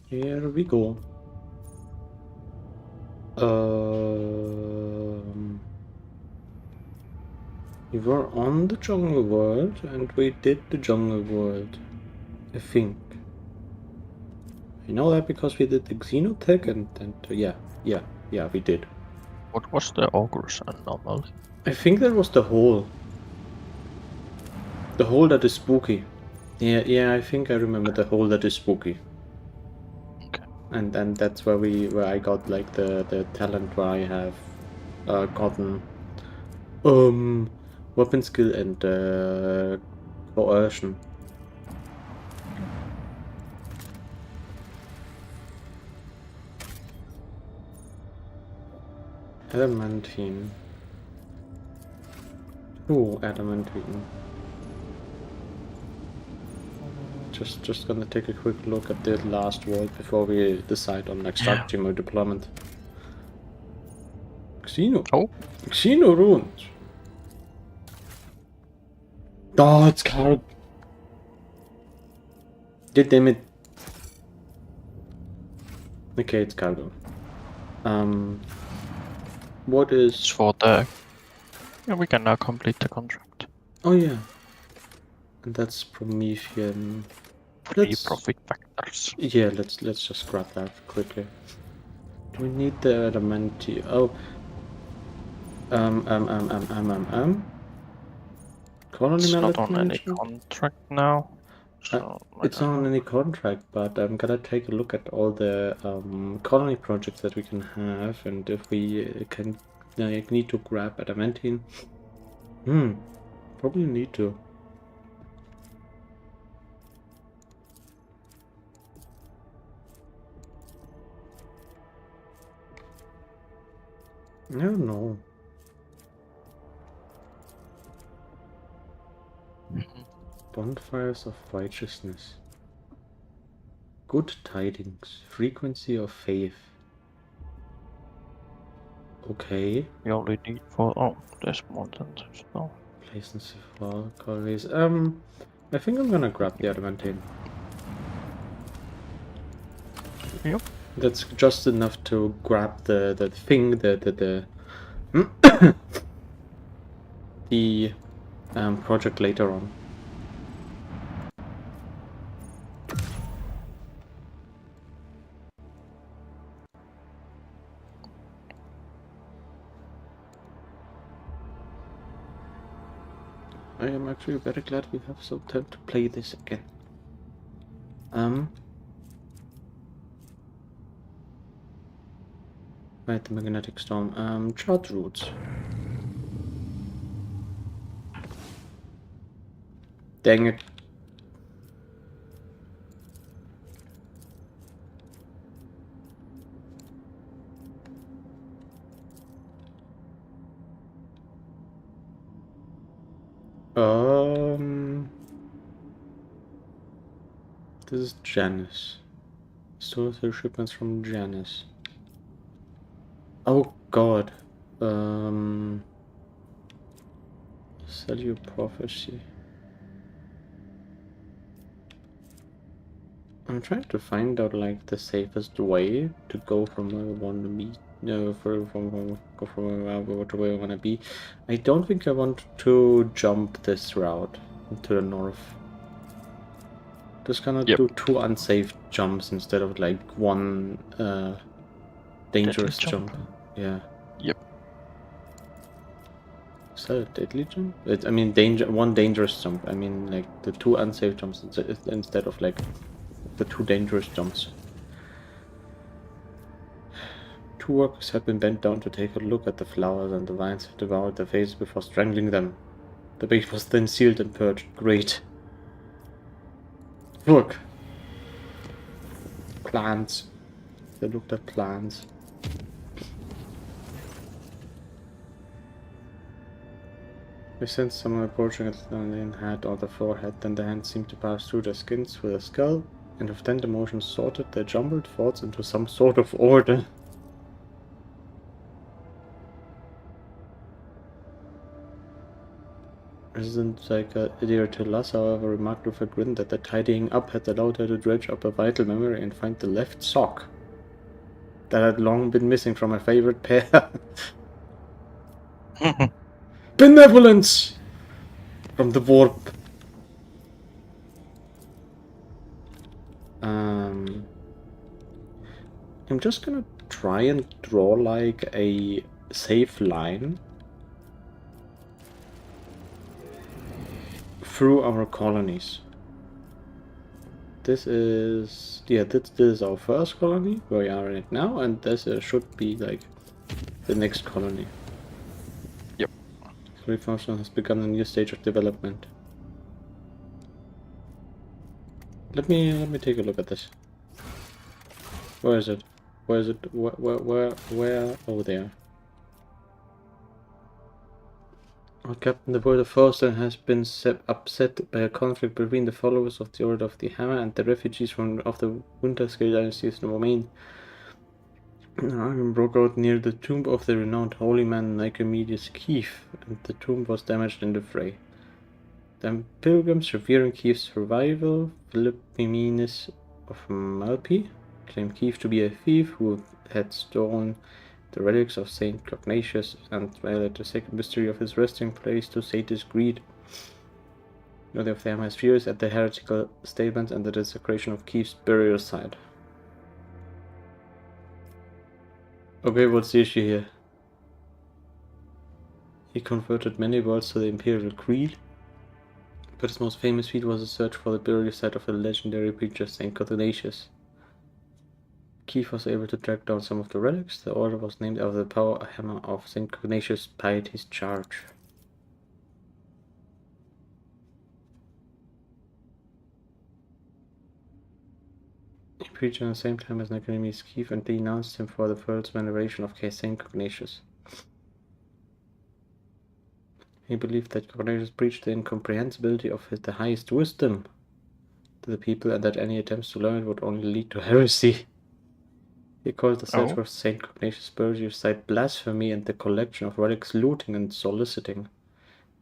Here we go. We were on the jungle world and we did the jungle world. I think. I know that because we did the xenotech and yeah, we did. What was the ogre's anomaly? I think that was the hole. The hole that is spooky. Yeah, I think I remember the hole that is spooky. Okay. And that's where I got like the talent where I have gotten weapon skill and coercion. Adamantine. Ooh, adamantine. Just gonna take a quick look at the last world before we decide on like strategy mode deployment. Xeno runes. Oh, it's cargo. Damn it. Okay, it's cargo. What is... It's for the... Yeah, we can now complete the contract. Oh yeah. And that's Promethean. Free profit factors. Yeah, let's just grab that quickly. Do we need the adamantine? Oh. Colony it's not mallet on any contract now. So it's not on any contract, but I'm gonna take a look at all the colony projects that we can have, and if we can need to grab adamantine. Probably need to. I don't know. Bonfires of righteousness. Good tidings. Frequency of faith. Okay. We only need for... Oh, there's more than this now. Place and civil colonies. I think I'm gonna grab the adamantine. Yep. That's just enough to grab the thing, the project later on. I am actually very glad we have some time to play this again. Right, the magnetic storm. Chart routes. Dang it. This is Janice. Store the shipments from Janice. Oh god. Sell your prophecy. I'm trying to find out like the safest way to go from where I want to be. No, go from where I want to be. I don't think I want to jump this route to the north. Just gonna do two unsafe jumps instead of like one dangerous jump. Yeah. Yep. Is that a deadly jump? I mean, one dangerous jump. I mean, like the two unsafe jumps instead of like the two dangerous jumps. Two workers had been bent down to take a look at the flowers, and the vines had devoured their faces before strangling them. The bait was then sealed and purged. Great. Look. Plants. They looked at plants. We sensed someone approaching at the head or the forehead, then the hand seemed to pass through their skins through the skull, and with tender motions sorted their jumbled thoughts into some sort of order. Resident Psychiater to Lass, however, remarked with a grin that the tidying up had allowed her to dredge up a vital memory and find the left sock that had long been missing from her favorite pair. Benevolence! From the warp. I'm just gonna try and draw like a safe line through our colonies. This is, yeah, this is our first colony, where we are in it now, and this should be like the next colony. Yep. Free function has begun a new stage of development. Let me take a look at this. Where is it? Where is it? Where? Oh, there. Our captain, the Board of Forster, has been upset by a conflict between the followers of the Order of the Hammer and the refugees of the Winterscale dynasties in Romaine. An argument broke out near the tomb of the renowned holy man Nicomedes Keith, and the tomb was damaged in the fray. The pilgrims revering Keith's survival, Philippimenes of Malpi, claimed Keith to be a thief who had stolen the relics of Saint Cognacious and violated the sacred mystery of his resting place to sate his greed. The Order of the Hammer is furious at the heretical statements and the desecration of Keith's burial site. Okay, what's the issue here? He converted many worlds to the Imperial Creed, but his most famous feat was a search for the burial site of the legendary preacher Saint Cognacious. Keith was able to track down some of the relics. The order was named after the power hammer of Saint Cognacious' piety's charge. He preached at the same time as Nicomedes Keith and denounced him for the false veneration of Saint Cognacious. He believed that Cognacious preached the incomprehensibility of the highest wisdom to the people and that any attempts to learn it would only lead to heresy. He called the search for Saint Cognacious' burial site blasphemy and the collection of relics looting and soliciting.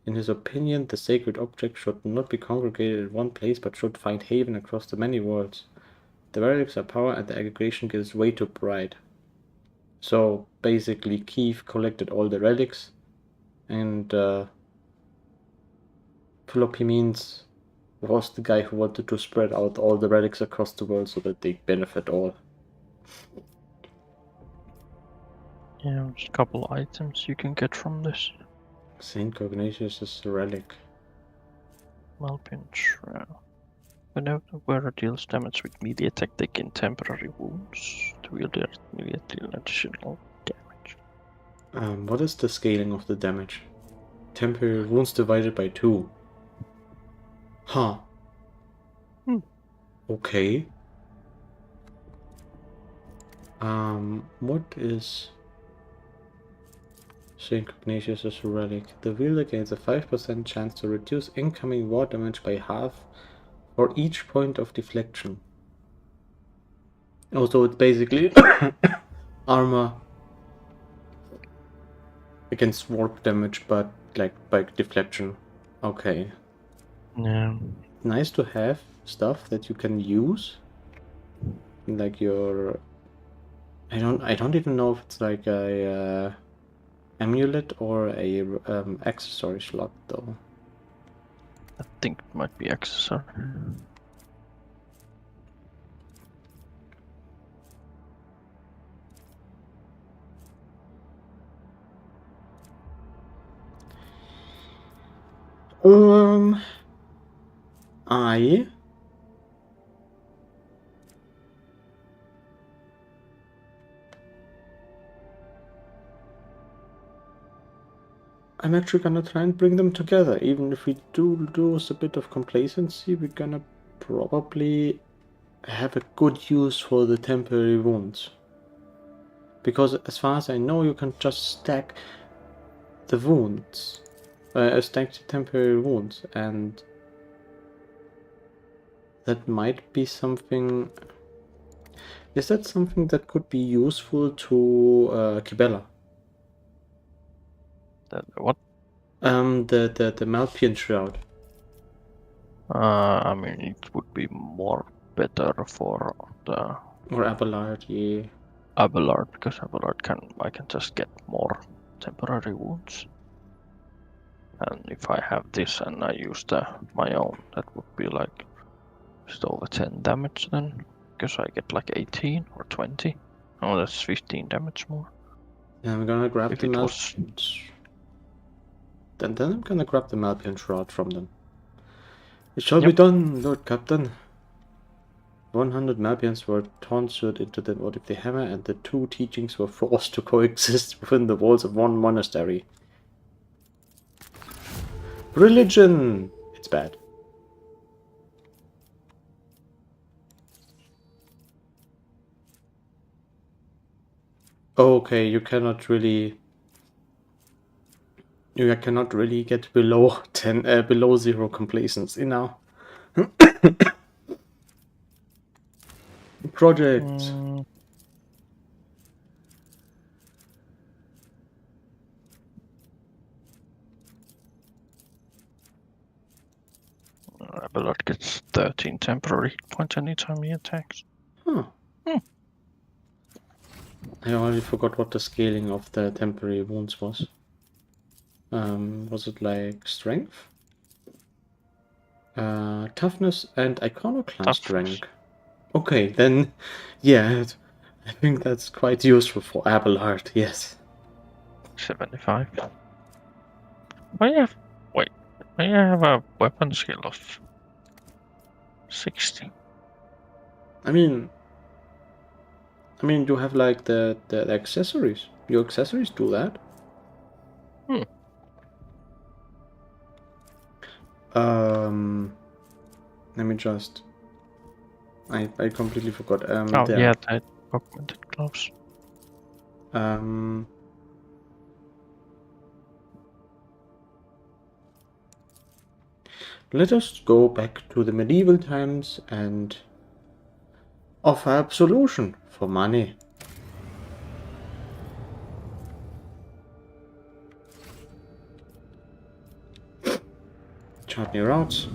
In his opinion, the sacred object should not be congregated in one place but should find haven across the many worlds. The relics are power and the aggregation gives way to pride. So basically Keith collected all the relics and Philopoemenes was the guy who wanted to spread out all the relics across the world so that they benefit all. Yeah, there's a couple items you can get from this. Saint Cognacious' relic. Malpin Shroud. Whenever the wearer deals damage with melee attack, they gain temporary wounds. The wielder immediately deal additional damage. What is the scaling of the damage? Temporary wounds divided by 2. Huh. Okay. What is Saint Cognacious' relic? The wielder gains a 5% chance to reduce incoming war damage by half for each point of deflection. Also, it's basically armor against warp damage, but like by deflection. Okay. Yeah. Nice to have stuff that you can use. Like your, I don't even know if it's like a amulet or a accessory slot though. I think it might be accessory. I'm actually gonna try and bring them together. Even if we do lose a bit of complacency, we're gonna probably have a good use for the temporary wounds. Because as far as I know, you can just stack the wounds. Stack the temporary wounds, and that might be something. Is that something that could be useful to Kibella? What? The Malpian Shroud. I mean, it would be more better for the Or Abelard, yeah. Abelard, because Abelard I can just get more temporary wounds. And if I have this and I use my own, that would be like just over 10 damage then, because I get like 18 or 20. Oh, that's 15 damage more. Yeah, I'm gonna grab If the it was... Then I'm gonna grab the Malpian Shroud from them. It shall be Yep. done, Lord Captain. 100 Malpians were tonsured into the void of the hammer, and the two teachings were forced to coexist within the walls of one monastery. Religion! It's bad. Okay, you cannot really get below 10 below 0 complacency now. Project. Abelard gets 13 temporary hit points anytime he attacks. Huh. I already forgot what the scaling of the temporary wounds was. Was it like strength? Toughness and iconoclast rank. Okay, then, yeah, I think that's quite useful for Abelard, yes. 75. I have... Wait, I have a weapon skill of 60. I mean, you have like the accessories. Your accessories do that. Let me just. I completely forgot. Oh, There. yeah, the augmented gloves. Let us go back to the medieval times and offer absolution for money. Chart new routes.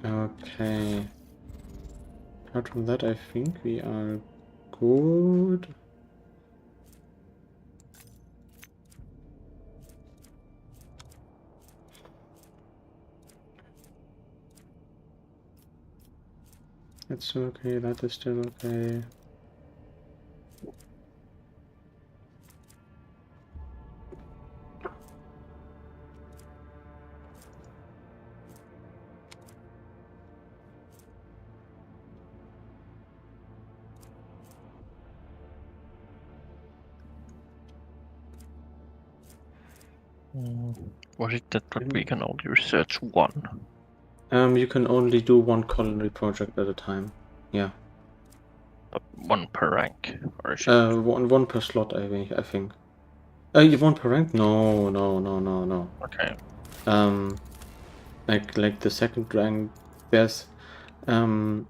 Okay. Apart from that, I think we are good. That's okay, that is still okay. Was it that we can only research one? You can only do one culinary project at a time. Yeah. One per rank, or is it? One per slot, I think. One per rank? No. Okay. Like the second rank, there's, I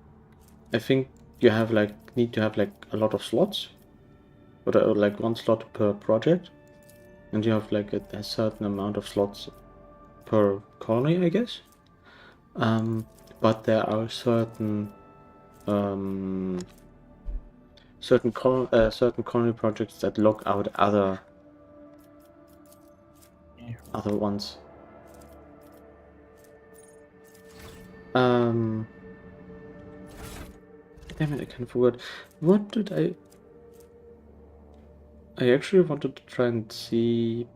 think you have need to have like a lot of slots, or like one slot per project, and you have like a certain amount of slots per colony, I guess. But there are certain certain colony projects that lock out other ones. Damn it, I kind of forgot. What did I actually wanted to try and see.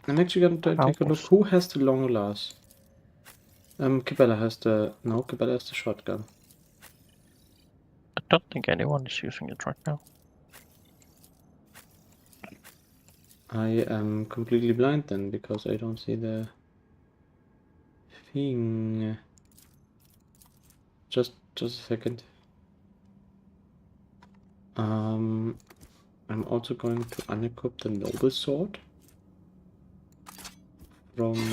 I'm actually gonna take a look. Who has the long glass? Cabela has Cabela has the shotgun. I don't think anyone is using it right now. I am completely blind then, because I don't see the thing. Just a second. I'm also going to unequip the noble sword from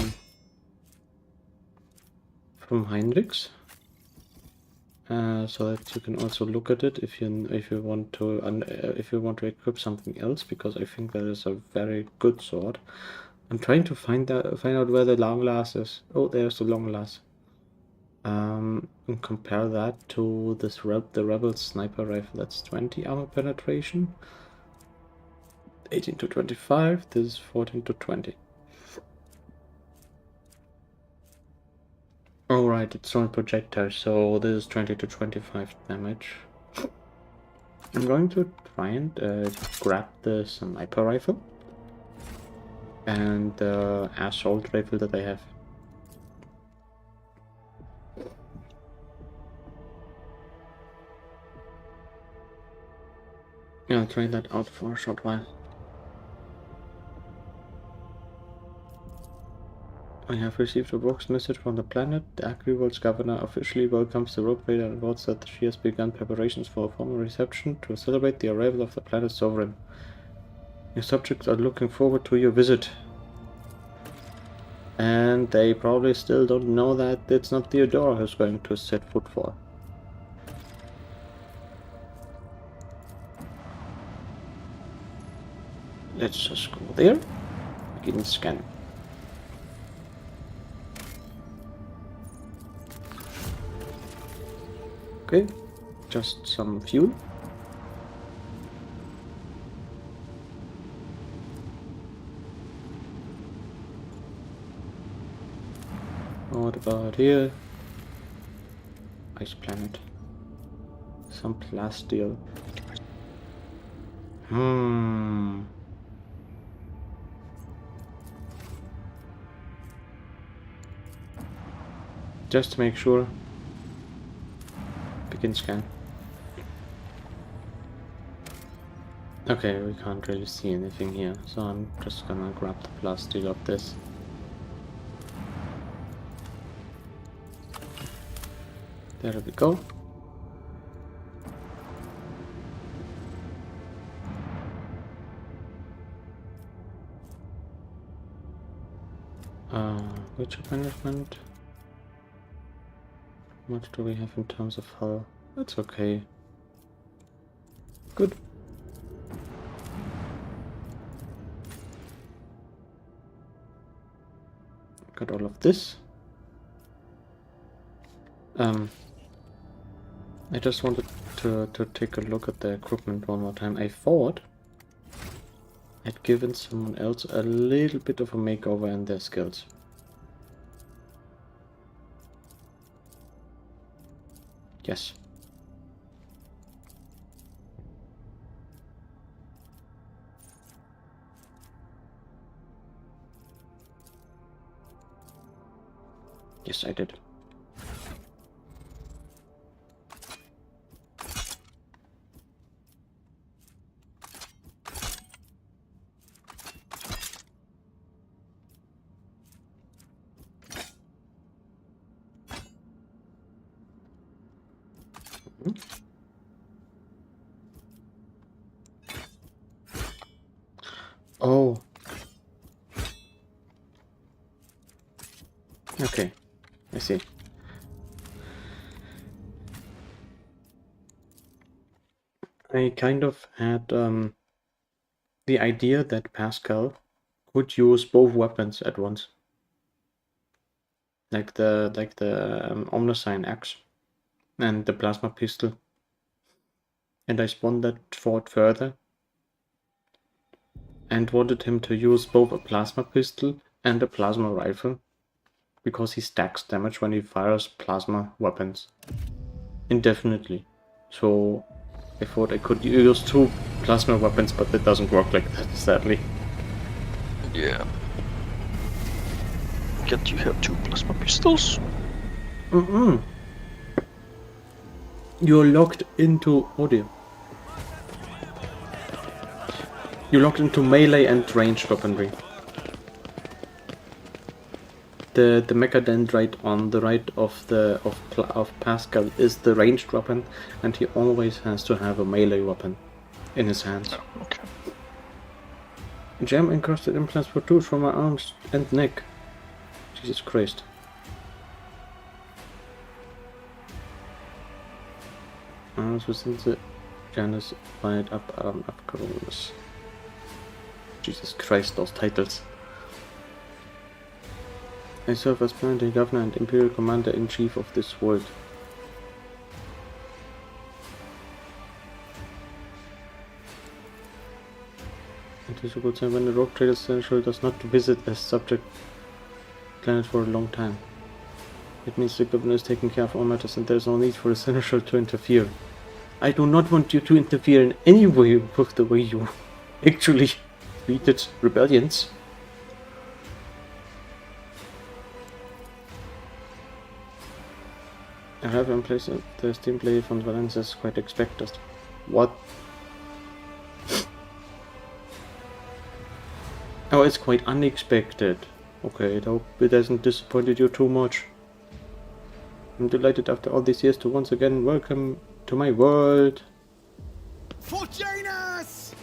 Heinrich's, so that you can also look at it if you want to equip something else, because I think that is a very good sword. I'm trying to find out where the long last is. Oh, there's the long last. And compare that to this the rebel sniper rifle. That's 20 armor penetration. 18 to 25. This is 14 to 20. Alright, it's throwing projectiles, so this is 20 to 25 damage. I'm going to try and grab the sniper rifle and the assault rifle that I have. Yeah, I'll try that out for a short while. I have received a box message from the planet. The Agri-World's governor officially welcomes the rogue trader and reports that she has begun preparations for a formal reception to celebrate the arrival of the planet's sovereign. Your subjects are looking forward to your visit. And they probably still don't know that it's not Theodora who's going to set foot for. Let's just go there. Begin scan. Okay, just some fuel. What about here? Ice planet. Some plasteel. Just to make sure. Begin scan. Okay, we can't really see anything here, so I'm just gonna grab the plasteel of this. There we go. Which management? What do we have in terms of hull? That's okay. Good. Got all of this. I just wanted to take a look at the equipment one more time. I thought I'd given someone else a little bit of a makeover in their skills. Yes. Yes, I did. Oh. Okay, I see. I kind of had the idea that Pascal could use both weapons at once, like the Omnicine axe and the plasma pistol, and I spun that thought further and wanted him to use both a plasma pistol and a plasma rifle, because he stacks damage when he fires plasma weapons indefinitely. So I thought I could use two plasma weapons, but it doesn't work like that, sadly. Yeah. Can't you have two plasma pistols? You're locked into... Oh dear. You're locked into melee and ranged weaponry. The mecha dendrite on the right of Pascal is the ranged weapon, and he always has to have a melee weapon in his hands. Oh, okay. Gem encrusted implants protrude from my arms and neck. Jesus Christ. Arms within the Janus wide up arm upcomes. Jesus Christ, those titles. I serve as planetary governor and imperial commander-in-chief of this world. It is a good time when the rogue trader Seneschal does not visit a subject planet for a long time. It means the governor is taking care of all matters and there is no need for the Seneschal to interfere. I do not want you to interfere in any way with the way you actually treated rebellions. I have in place the steam play from Valencia is quite expected. What? Oh, it's quite unexpected. Okay, I hope it hasn't disappointed you too much. I'm delighted after all these years to once again welcome to my world. Fortunus!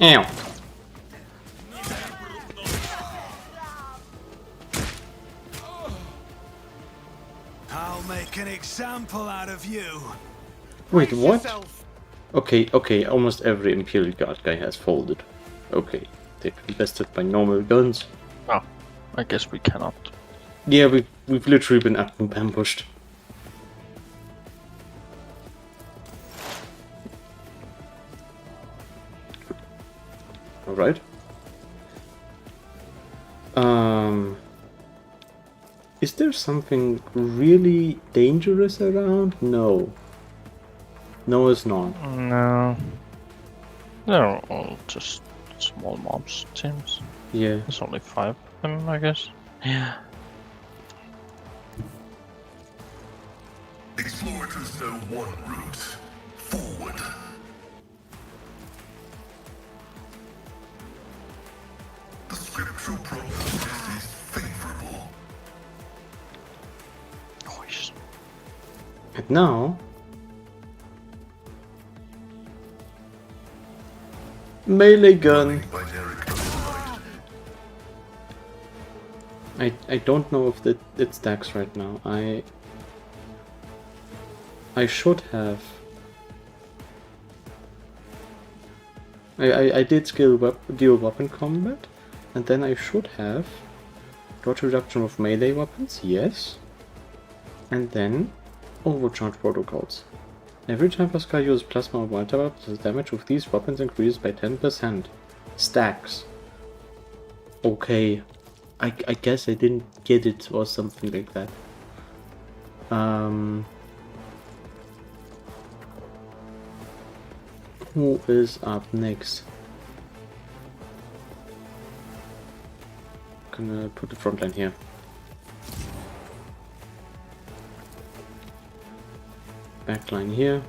Ow. I'll make an example out of you. Wait, Brace what? yourself. Okay, almost every Imperial Guard guy has folded. Okay, they've been bested by normal guns. Oh, I guess we cannot. Yeah, we've literally been ambushed. Alright. Is there something really dangerous around? No. No, it's not. No. They're all just small mobs, it seems. Yeah. There's only 5 of them, I guess. Yeah. Explorers know one route. Forward. The scriptural prognosis is favorable. Nice. And now... melee gun! Binaric override. I don't know if it stacks right now. I should have. I did skill dual weapon combat, and then I should have dodge reduction of melee weapons, yes, and then overcharge protocols. Every time Pascal uses plasma or water weapons, the damage with these weapons increases by 10%. Stacks. Okay. I guess I didn't get it or something like that. Who is up next? Gonna put the front line here. Backline here.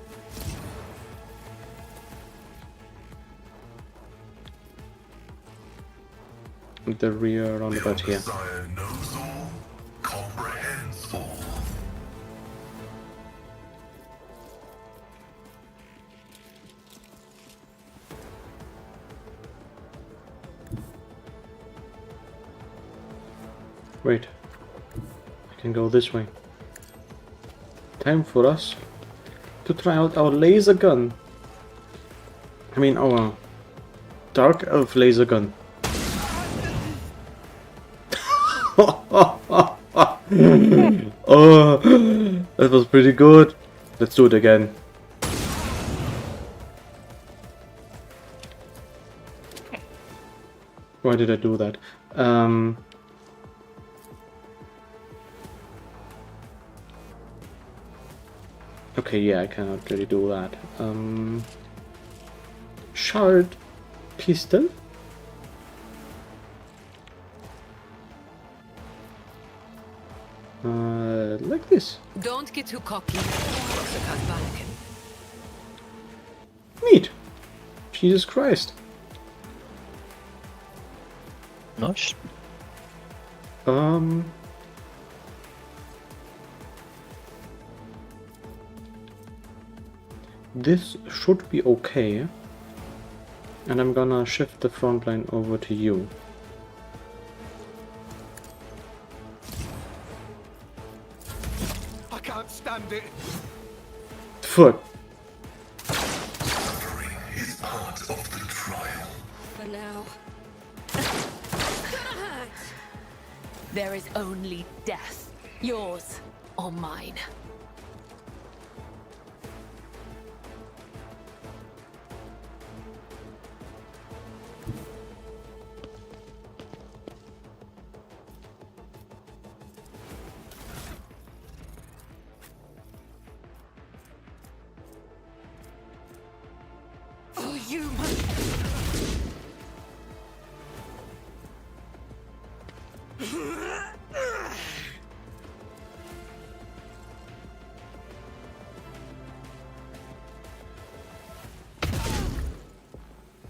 The rear roundabout here. Messiah knows all, comprehends all. Wait. I can go this way. Time for us to try out our laser gun. I mean our dark elf laser gun. Oh, that was pretty good. Let's do it again. Why did I do that? Okay, yeah, I cannot really do that. Shard pistol? Like this. Don't get too cocky. Neat. Jesus Christ. Nice. This should be okay. And I'm gonna shift the front line over to you. I can't stand it. Fuck. Suffering is part of the trial. For now. There is only death. Yours or mine. Oh, you must...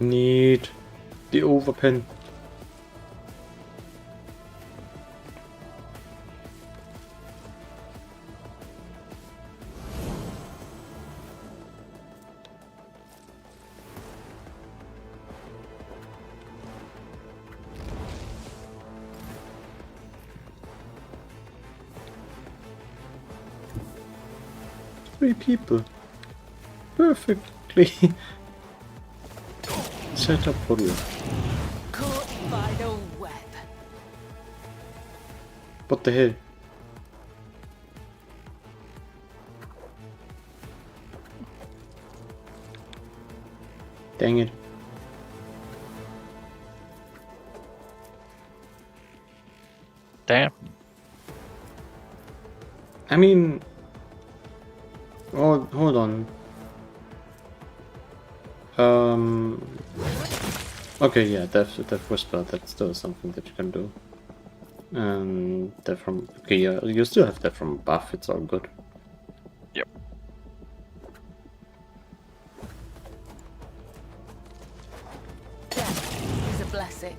Need the overpin. Three people. Perfectly set up for you. Caught by the web. What the hell? Dang it. Damn. I mean... Oh, hold on. Okay, yeah, Death Whisper, that's still something that you can do. And Death from... Okay, yeah, you still have Death from buff, it's all good. Yep. Death is a blessing.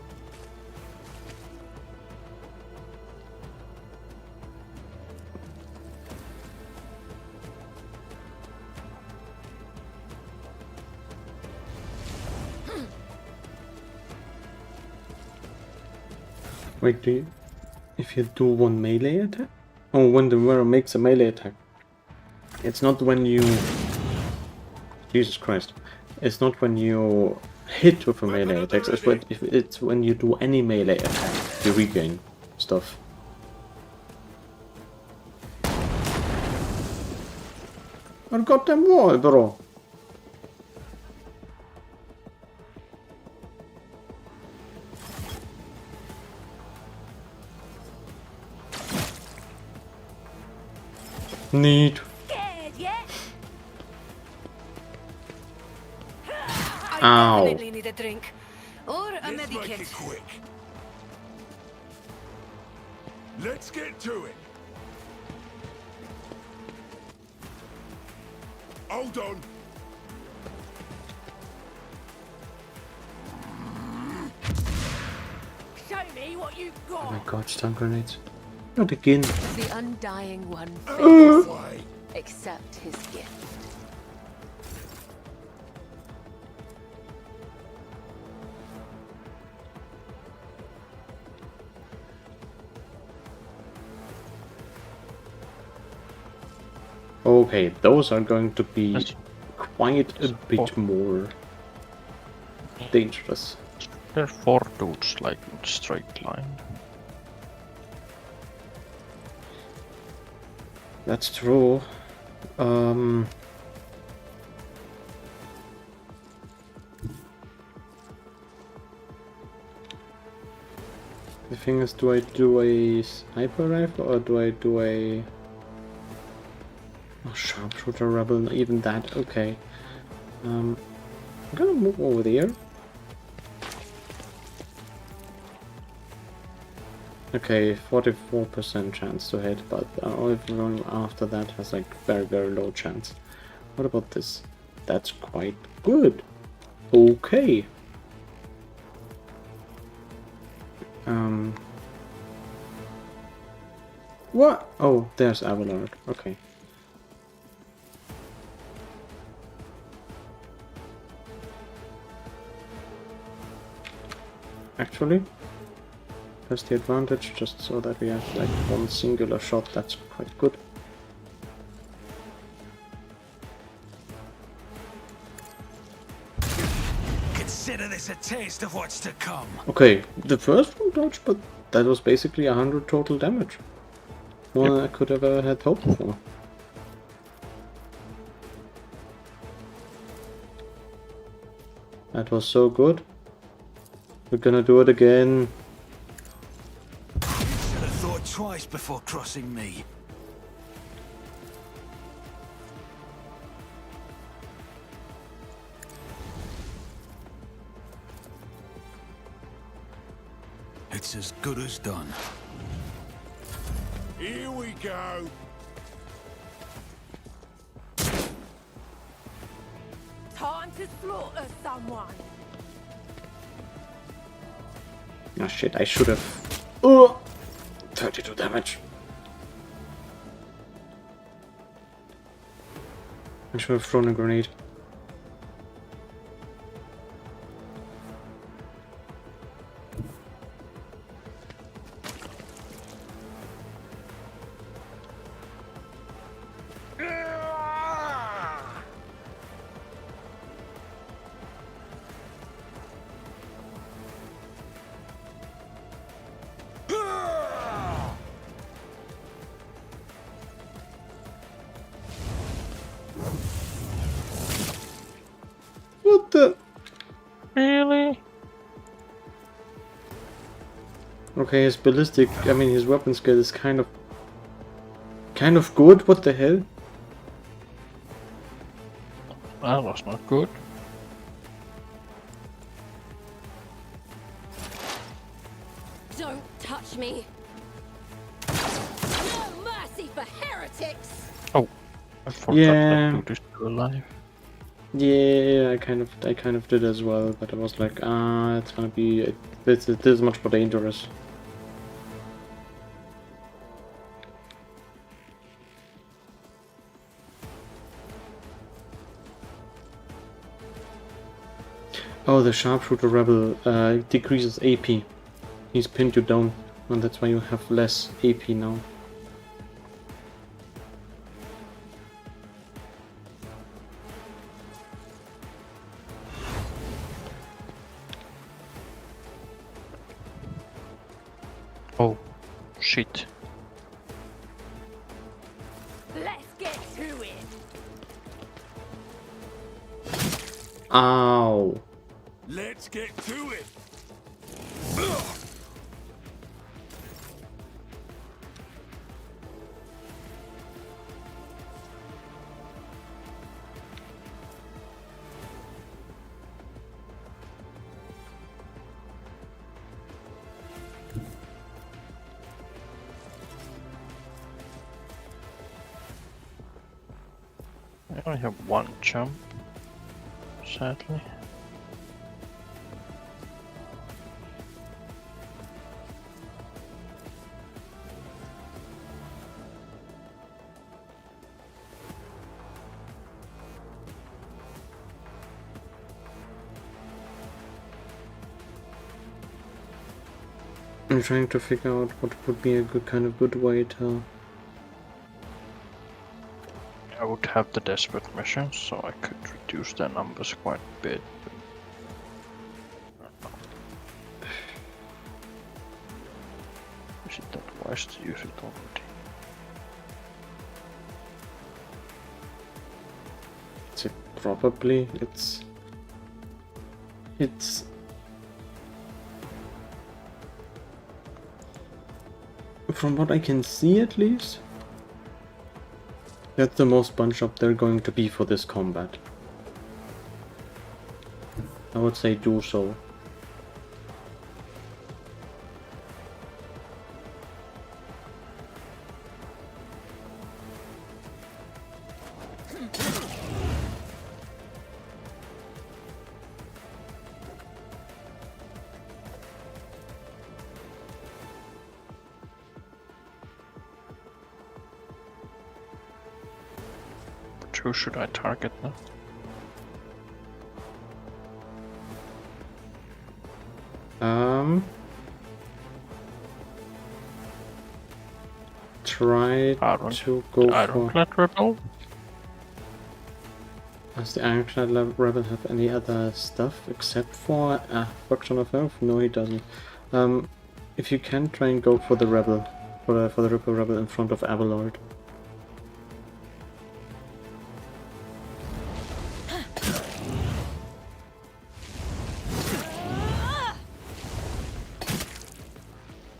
Wait, do you... If you do one melee attack? Oh, when the wearer makes a melee attack. It's not when you... Jesus Christ. It's not when you hit with a melee attack, it's when you do any melee attack, you regain stuff. What goddamn wall, bro? Neat. Scared yet? Ow. I definitely need a drink. Or a Let's make medikit. it quick. Let's get to it. Hold on. Show me what you've Oh got. my god, stun grenades. Not again. The Undying One favors you. Why? Accept his gift. Okay, those are going to be Yes. quite a bit more dangerous. There are 4 dudes like in straight line. That's true. The thing is, do I do a sniper rifle or do I do a sharpshooter rebel? Not even that. Okay. I'm gonna move over there. Okay, 44% chance to hit, but everyone after that has like very, very low chance. What about this? That's quite good. Okay. What? Oh, there's Abelard. Okay. Actually, that's the advantage, just so that we have like one singular shot. That's quite good. Consider this a taste of what's to come. Okay, the first one dodged, but that was basically 100 total damage. More than I could have ever had hoped for. That was so good. We're gonna do it again. You should have thought twice before crossing me. It's as good as done. Here we go. Time to slaughter someone. Oh shit, I should have. Oh! 32 damage. I should have thrown a grenade. What the? Really? Okay, his ballistic, I mean his weapon skill is kind of good. What the hell? That was not good. Don't touch me. No mercy for heretics. Oh, I forgot Yeah. that dude is still alive. Yeah, I kind of did as well, but I was like, it's gonna be this is much more dangerous. Oh, the sharpshooter rebel decreases AP. He's pinned you down, and that's why you have less AP now. Oh, shit. Let's get to it. Ow! Let's get to it. I only have one jump, sadly. I'm trying to figure out what would be a good way to. I would have the desperate missions, so I could reduce their numbers quite a bit. Is it that wise to use it already? So probably it's from what I can see at least, that's the most bunch up they're going to be for this combat. I would say do so. who should I target now? Try to go for... Ironclad Rebel? Does the Ironclad Rebel have any other stuff except for Faction of Earth? No, he doesn't. If you can, try and go for the Rebel, for the Ripple Rebel in front of Avalord.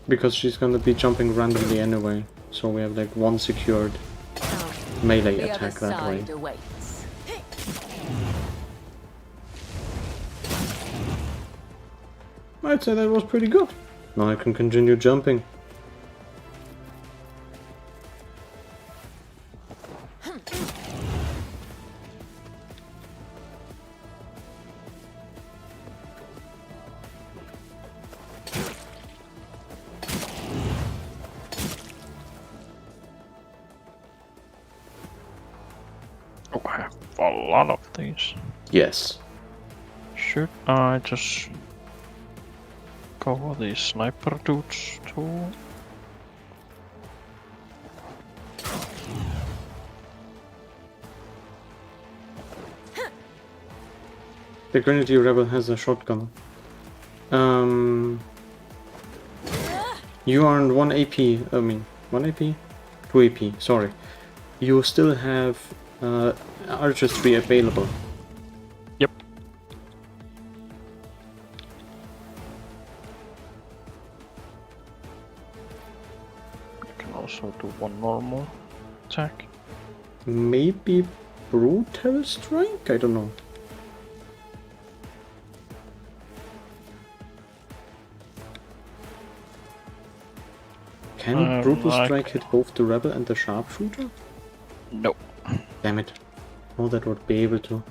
Because she's gonna be jumping randomly anyway, so we have like one secured melee The attack other that way. side awaits. I'd say that was pretty good. Now I can continue jumping. Oh, I have a lot of these. Yes. Should I just go for these sniper dudes too? The Grenadier Rebel has a shotgun. You are on 1 AP. I mean, 1 AP? 2 AP, sorry. You still have artistry available. Yep. I can also do one normal attack. Maybe Brutal Strike? I don't know. Can Brutal Strike hit both the Rebel and the Sharpshooter? Nope. Damn it. Oh, that would be able to.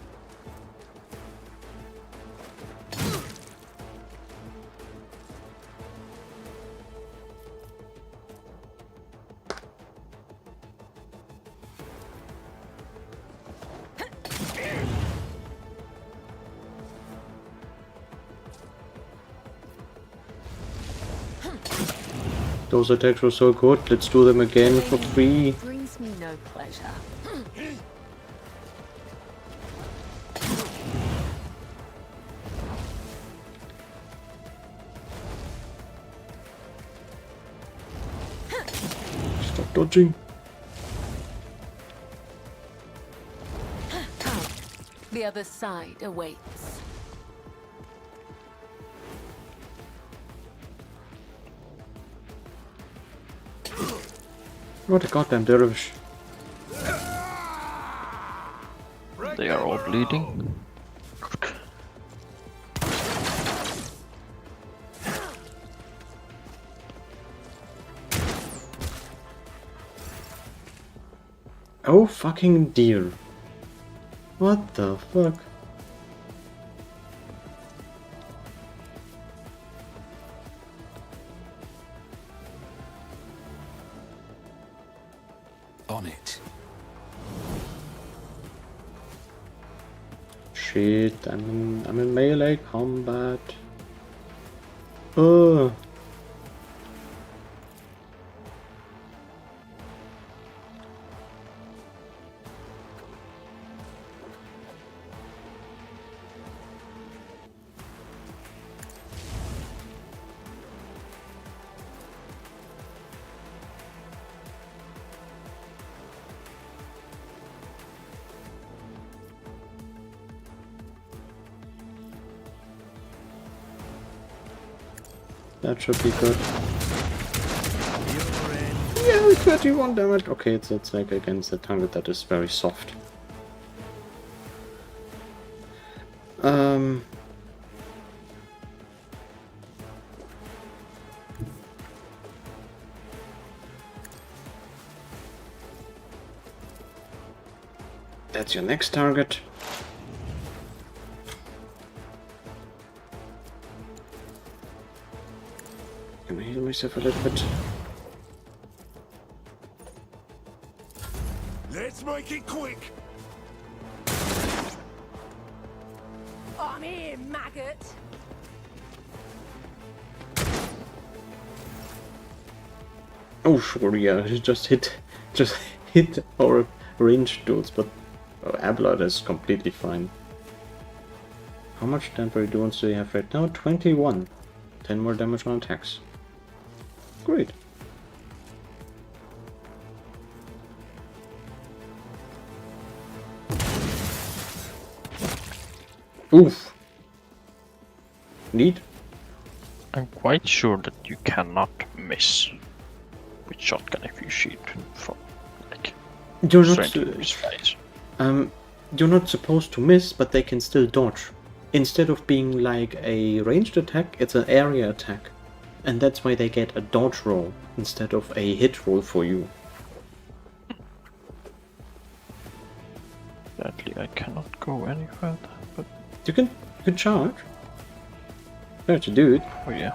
Those attacks were so good. Let's do them again for free. Brings me no pleasure. Stop dodging. The other side awaits. What a goddamn dervish. They are all bleeding. Oh fucking dear. What the fuck? On it. Shit, I'm in melee combat. Oh. That should be good. Yeah, 31 damage. Okay, it's like against a target that is very soft. That's your next target. Can I heal myself a little bit? Let's make it quick. Come here, maggot. Oh sure, yeah, he just hit our ranged dudes, but Abelard is completely fine. How much temporary wounds do you have right now? 21. 10 more damage on attacks. Great. Oof. Neat. I'm quite sure that you cannot miss with shotgun if you shoot from like You're not, straight into his face. you're not supposed to miss, but they can still dodge. Instead of being like a ranged attack, it's an area attack. And that's why they get a dodge roll instead of a hit roll for you. Sadly, I cannot go any further, but You can charge. You have to do it. oh yeah.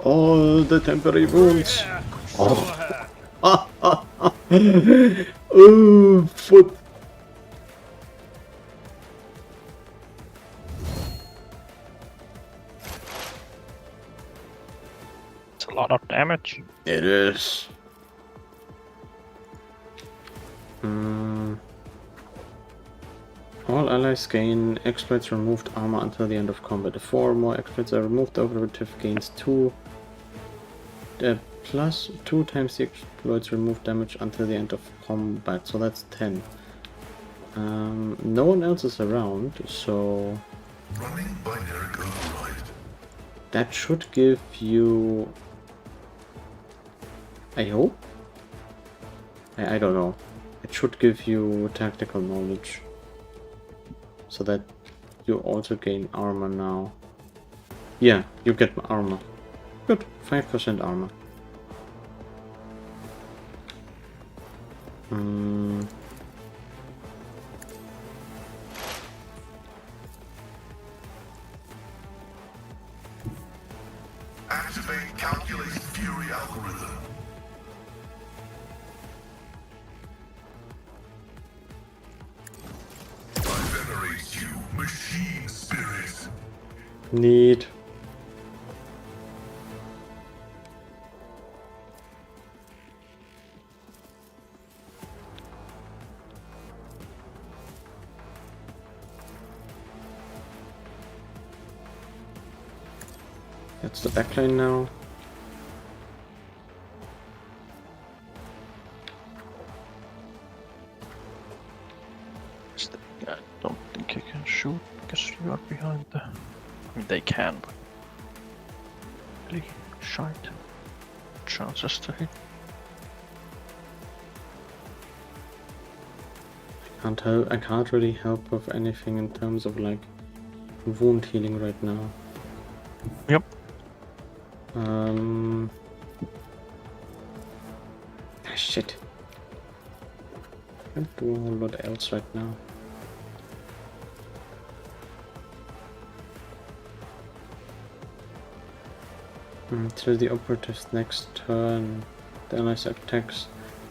All the temporary wounds. Oh, foot. It's a lot of damage. It is. All allies gain exploits removed armor until the end of combat. If 4 or more exploits are removed, the operative gains 2 plus 2 times the exploits removed damage until the end of combat. So that's 10. No one else is around, so Running binary override. that should give you. I hope. I don't know. It should give you tactical knowledge. So that you also gain armor now. Yeah, you get armor. Good, 5% armor. Activate calculated fury algorithm. I venerate you, machine spirit. Neat. That's the backline now. I don't think I can shoot because you are behind the. I mean, they can, but really shite chances to hit. I can't really help with anything in terms of like wound healing right now. Yep. Shit. Can't do a whole lot else right now. Until the operative's next turn, the allies attacks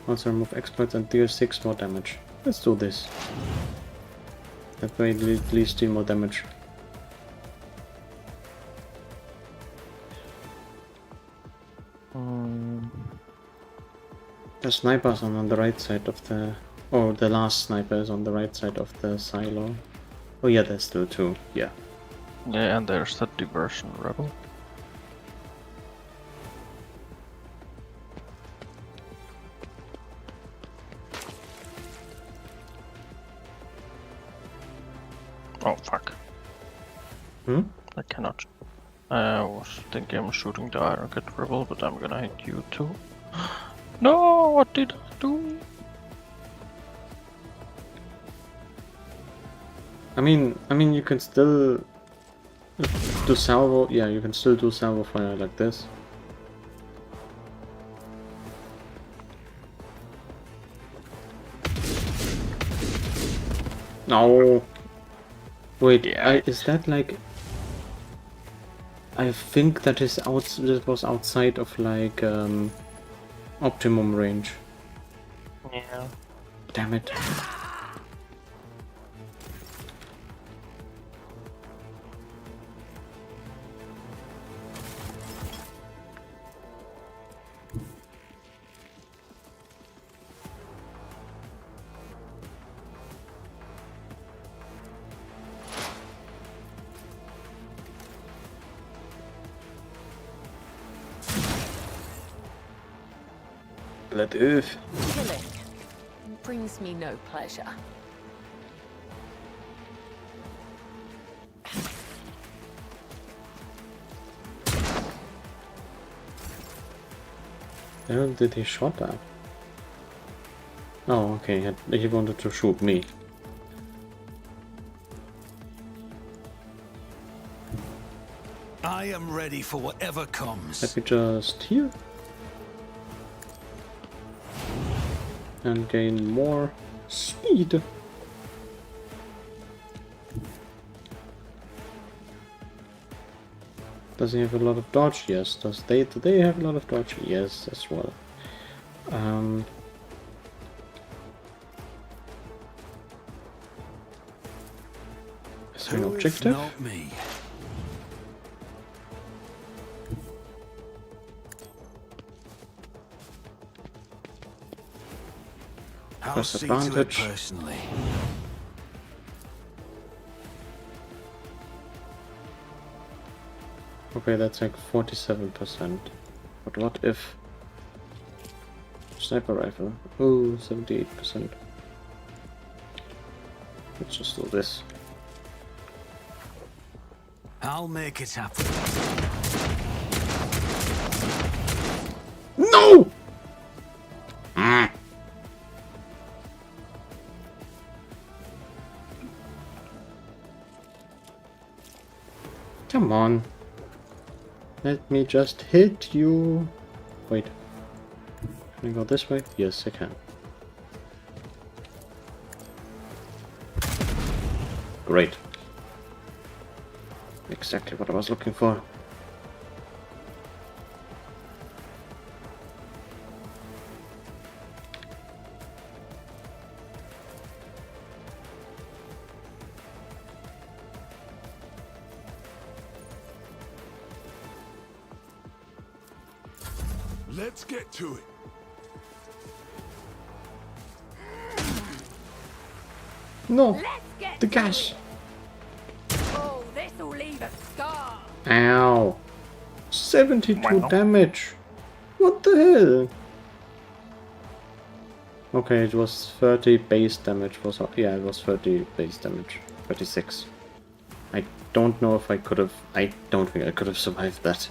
also remove exploits and deal 6 more damage. Let's do this. That way at least deal more damage. The snipers are on the right side of the... Oh, the last sniper is on the right side of the silo. Oh yeah, there's still 2, yeah. Yeah, and there's the diversion rebel. Oh fuck. Hmm? I cannot. I was thinking I'm shooting the Iron Cat rebel, but I'm gonna hit you too. No, what did I do? I mean, you can still do salvo. Yeah, you can still do salvo fire like this. No. Wait, Yeah. is that like? I think that is that was outside of like optimum range. Yeah. Damn it. Let off. Killing brings me no pleasure. Where did he shot at? Oh, okay. He wanted to shoot me. I am ready for whatever comes. Let me just heal. And gain more speed. Does he have a lot of dodge? Yes. Do they have a lot of dodge? Yes, as well. Is there an Who if objective? not me? I'll Press see to it advantage. personally. Okay, that's like 47%. But what if... Sniper rifle. Oh, 78%. Let's just do this. I'll make it happen. No! Come on. Let me just hit you. Wait. Can I go this way? Yes, I can. Great. Exactly what I was looking for. Let's get to it. No! Let's get The to gas! it. Oh, this'll leave a scar. Ow! 72 Wow. damage! What the hell? Okay, it was 30 base damage. Yeah, it was 30 base damage. 36. I don't know if I could have... I don't think I could have survived that.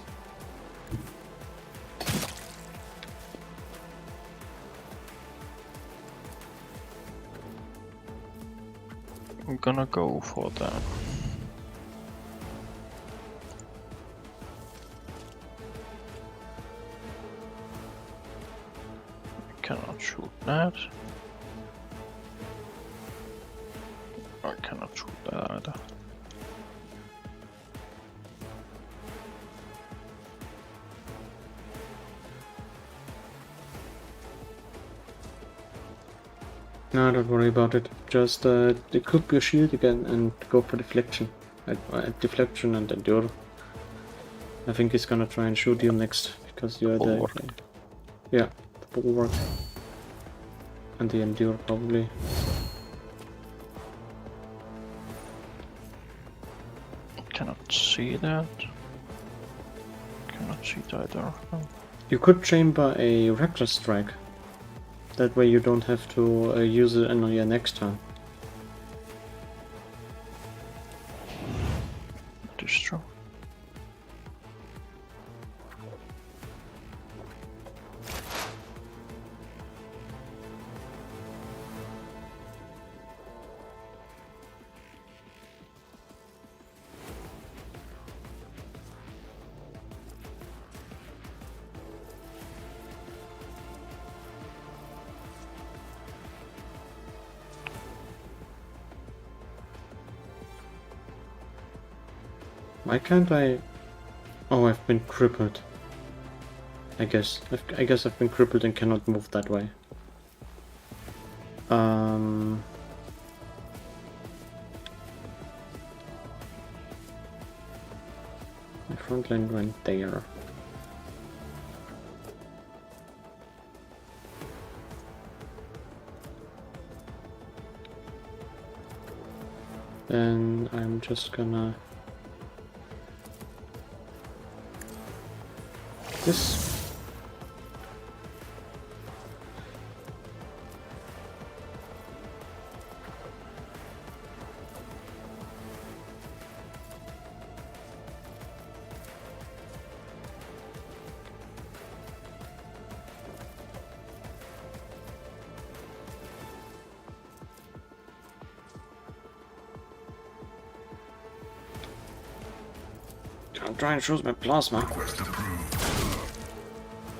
I'm gonna go for that. I cannot shoot that. I cannot shoot that either. No, don't worry about it. Just equip your shield again and go for deflection. Deflection and endure. I think he's gonna try and shoot you next because you're the... Bulwark. Yeah, the bulwark. And the endure probably. Cannot see that. Cannot see it either. Oh. You could chamber a reckless strike. That way you don't have to use it on your next turn. That is true. Why can't I? Oh, I've been crippled. I guess I've been crippled and cannot move that way. My front line went there. Then I'm just gonna... This... I'm trying to choose my plasma. Request approved.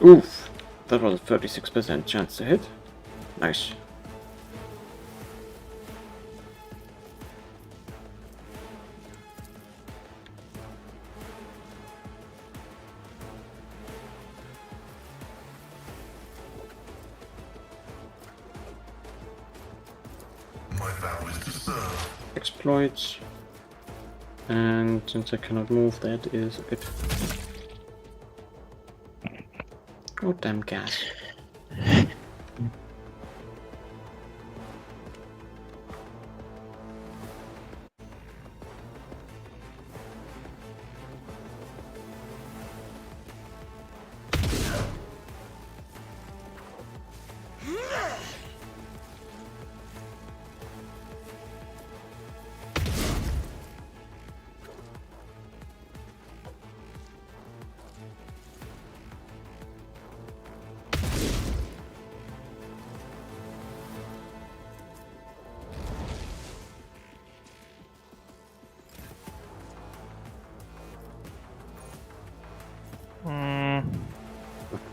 Oof! That was a 36% chance to hit. Nice. My vow is to serve. Exploits. And since I cannot move, that is it. Oh, damn gas.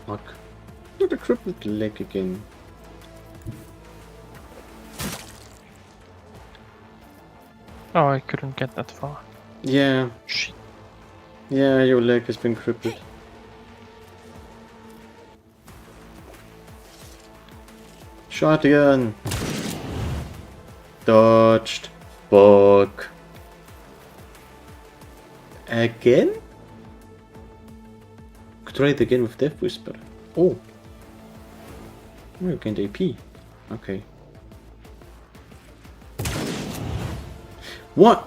Fuck. Not a crippled leg again. Oh, I couldn't get that far. Yeah. Shit. Yeah, your leg has been crippled. Shotgun. Dodged. Fuck. Again? Could try it again with Death Whisper. Oh. Oh, you gained AP. Okay. What?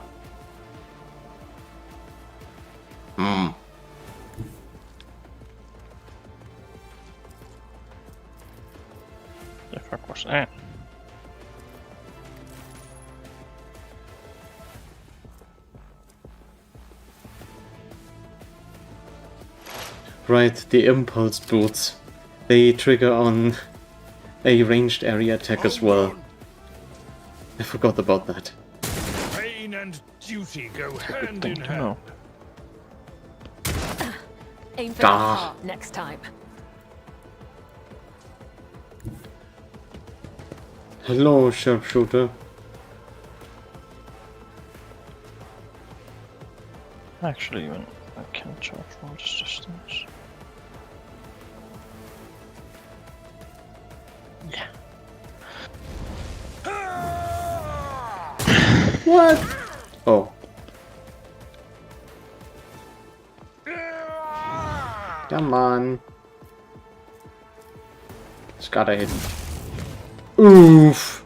Hmm. The fuck was that? Right, the impulse boots. They trigger on a ranged area attack as well. I forgot about that. Pain and duty go Good hand thing in to hand. know. Aim for the Ah. heart next time. Hello, sharpshooter. Actually, even I can charge from this distance. Yeah. What? Oh. Come on. It's gotta hit. Oof.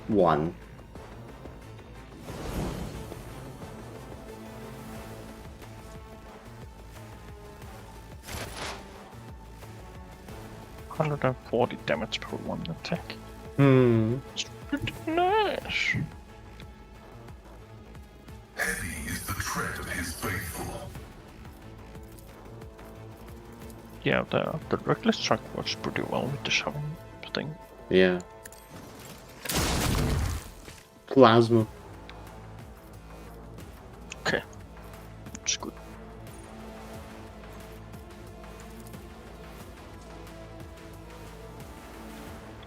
One. $140 damage per one attack. Hmm. It's pretty nice. Heavy is the tread of his faithful. Yeah, the reckless truck works pretty well with the shoving thing. Yeah. Plasma. Okay. It's good.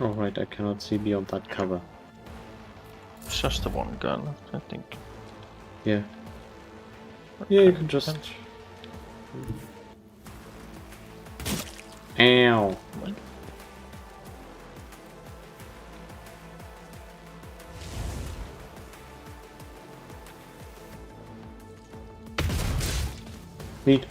Alright, I cannot see beyond that cover. It's just the one guy left, I think. Yeah. Yeah, you can just... Ow. What? Neat.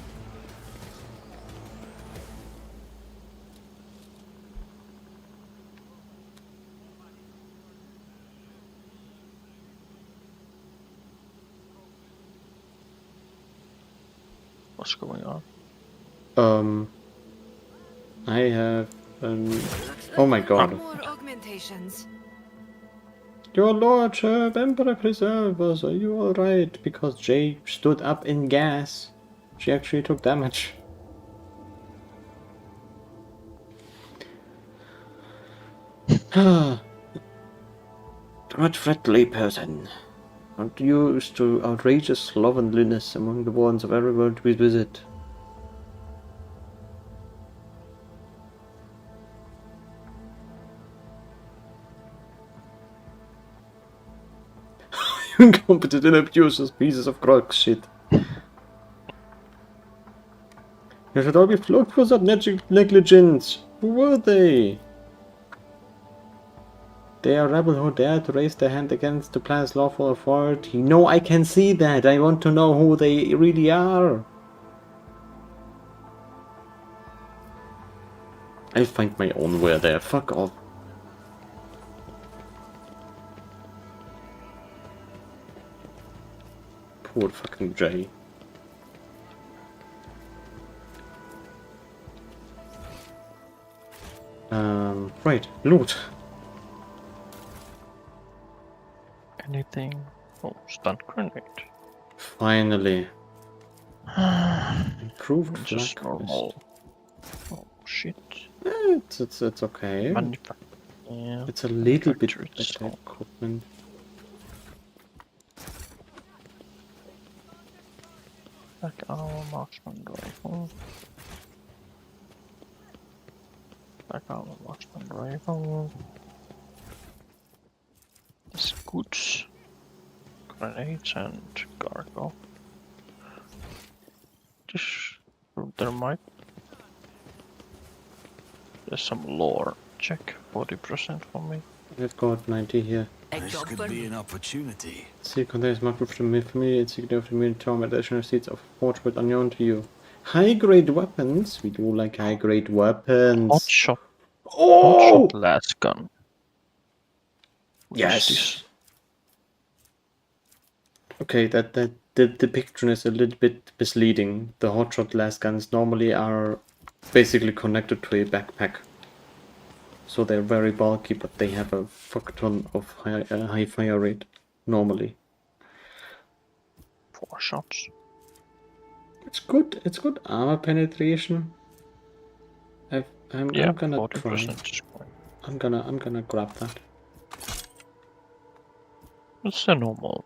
What's going on? I have... Oh my god. More augmentations. Your lordship, Emperor preserve us, are you alright? Because Jay stood up in gas. She actually took damage. Too much friendly person. Not used to outrageous slovenliness among the ones of every world we visit. Incompetent and abuses pieces of crock shit. You should all be flogged for that negligence. Who were they? They are rebels who dare to raise their hand against the planet's lawful authority. No, I can see that. I want to know who they really are. I'll find my own way there. Fuck off. Poor fucking Jay. Right, loot. Anything? Oh, stun grenade. Finally. Improved Just flak normal. Oh shit. It's okay. Yeah. It's a little bit Manufactured better stone. equipment. Like our marksman rifle. Like our marksman rifle. Scoots. Grenades and cargo. Just there might. There's some lore. Check 40% for me. I've got 90 here. This could be an opportunity. See, contains marked from the familiar insignia of the military additional seeds of forge but unknown to you. High grade weapons? We do like high grade weapons. Hot shot. Oh! Hot shot last gun. What is Yes. this? Okay, the depiction is a little bit misleading. The hotshot las guns normally are basically connected to a backpack. So they're very bulky, but they have a fuck ton of high fire rate, normally. 4 shots. It's good armor penetration. I'm gonna 40% try. is fine. I'm gonna grab that. It's a normal.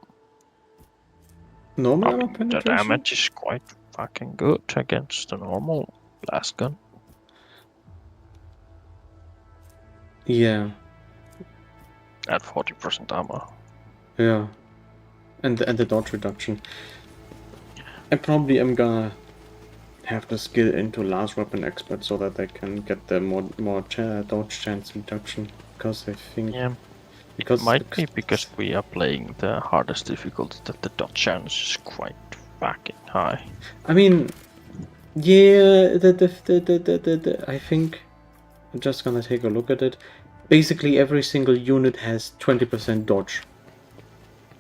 Normal I armor mean, the penetration? damage is quite fucking good against the normal blast gun. Yeah, At 40% armor. yeah. And the dodge reduction. I probably am gonna have the skill into last weapon expert so that I can get the more dodge chance reduction. Because I think Yeah. because Might be because we are playing the hardest difficulty that the dodge chance is quite fucking high. I mean, yeah, I think I'm just gonna take a look at it. Basically, every single unit has 20% dodge,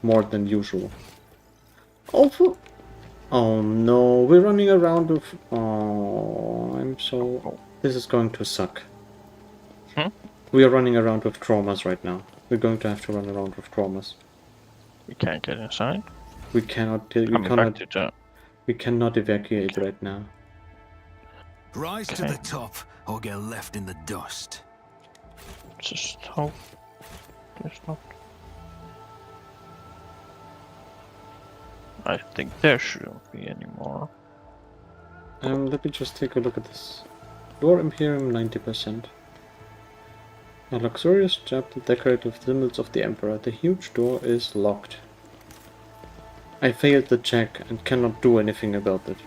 more than usual. Also, oh no, we're running around with. Oh, I'm so. This is going to suck. Hmm? We are running around with traumas right now. We're going to have to run around with traumas. We can't get inside. We cannot. Coming back to the. We cannot evacuate right now. Rise to Okay. the top or get left in the dust. Just hope there's not. I think there shouldn't be any more. Let me just take a look at this. Door Imperium 90%. A luxurious chapel decorated with symbols of the Emperor. The huge door is locked. I failed the check and cannot do anything about it.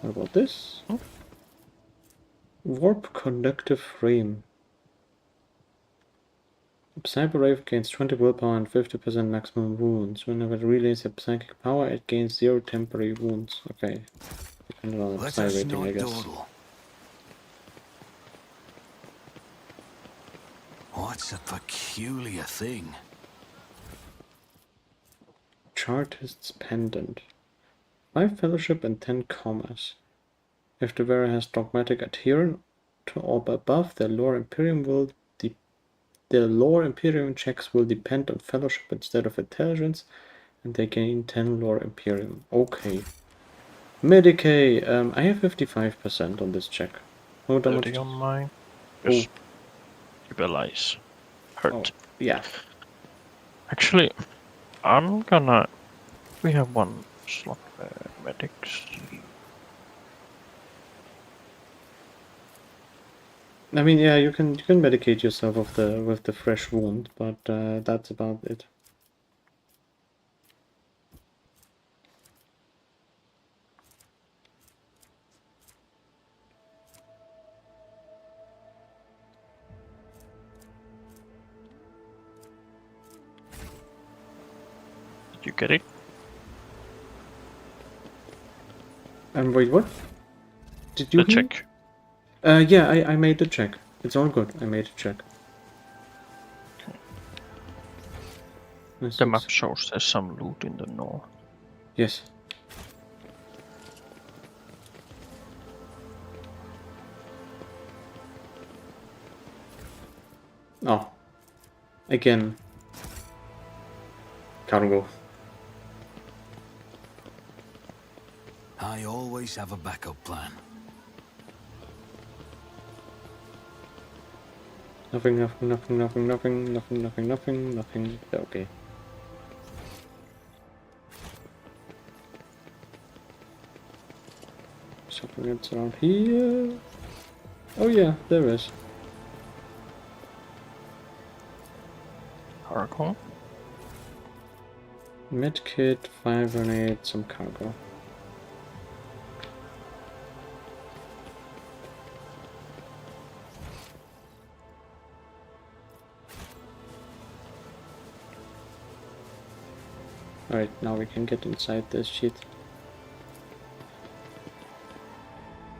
What about this? Warp conductive frame. Cyber Wave gains 20 willpower and 50% maximum wounds. Whenever it relays a psychic power, it gains 0 temporary wounds. Okay. Depending on the Let psi us rating, I not guess. dawdle. What's a peculiar thing? Chartist's Pendant. 5 Fellowship and 10 Commerce. If the wearer has dogmatic adherence to or above, their lore Imperium checks will depend on Fellowship instead of Intelligence, and they gain 10 lore Imperium. Okay. Medicae. I have 55% on this check. Oh, damage. 30 on mine. Oh. Just stabilize. Hurt. Oh, yeah. Actually, I'm gonna. We have one slot medics. I mean, yeah, you can medicate yourself with the fresh wound, but that's about it. Did you get it? Wait, what? Did you The check. Yeah, I made the check. It's all good. I made a check. The map shows there's some loot in the north. Yes. Oh. Again. Cargo. I always have a backup plan. Nothing. Okay. Something else around here. Oh yeah, there is. Cargo. Medkit, 5 grenade, some cargo. Alright, now we can get inside this shit.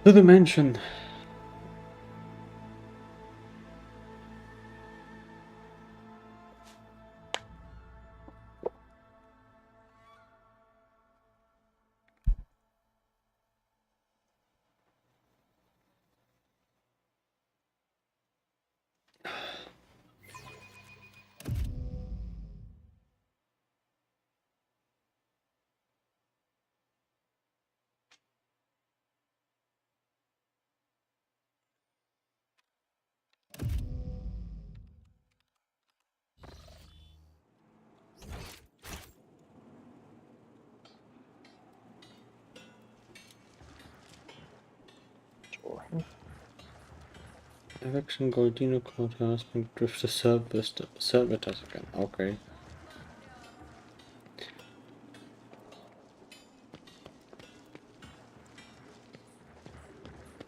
To the mansion. Eviction Goldino Court has been drift the servitors again. Okay.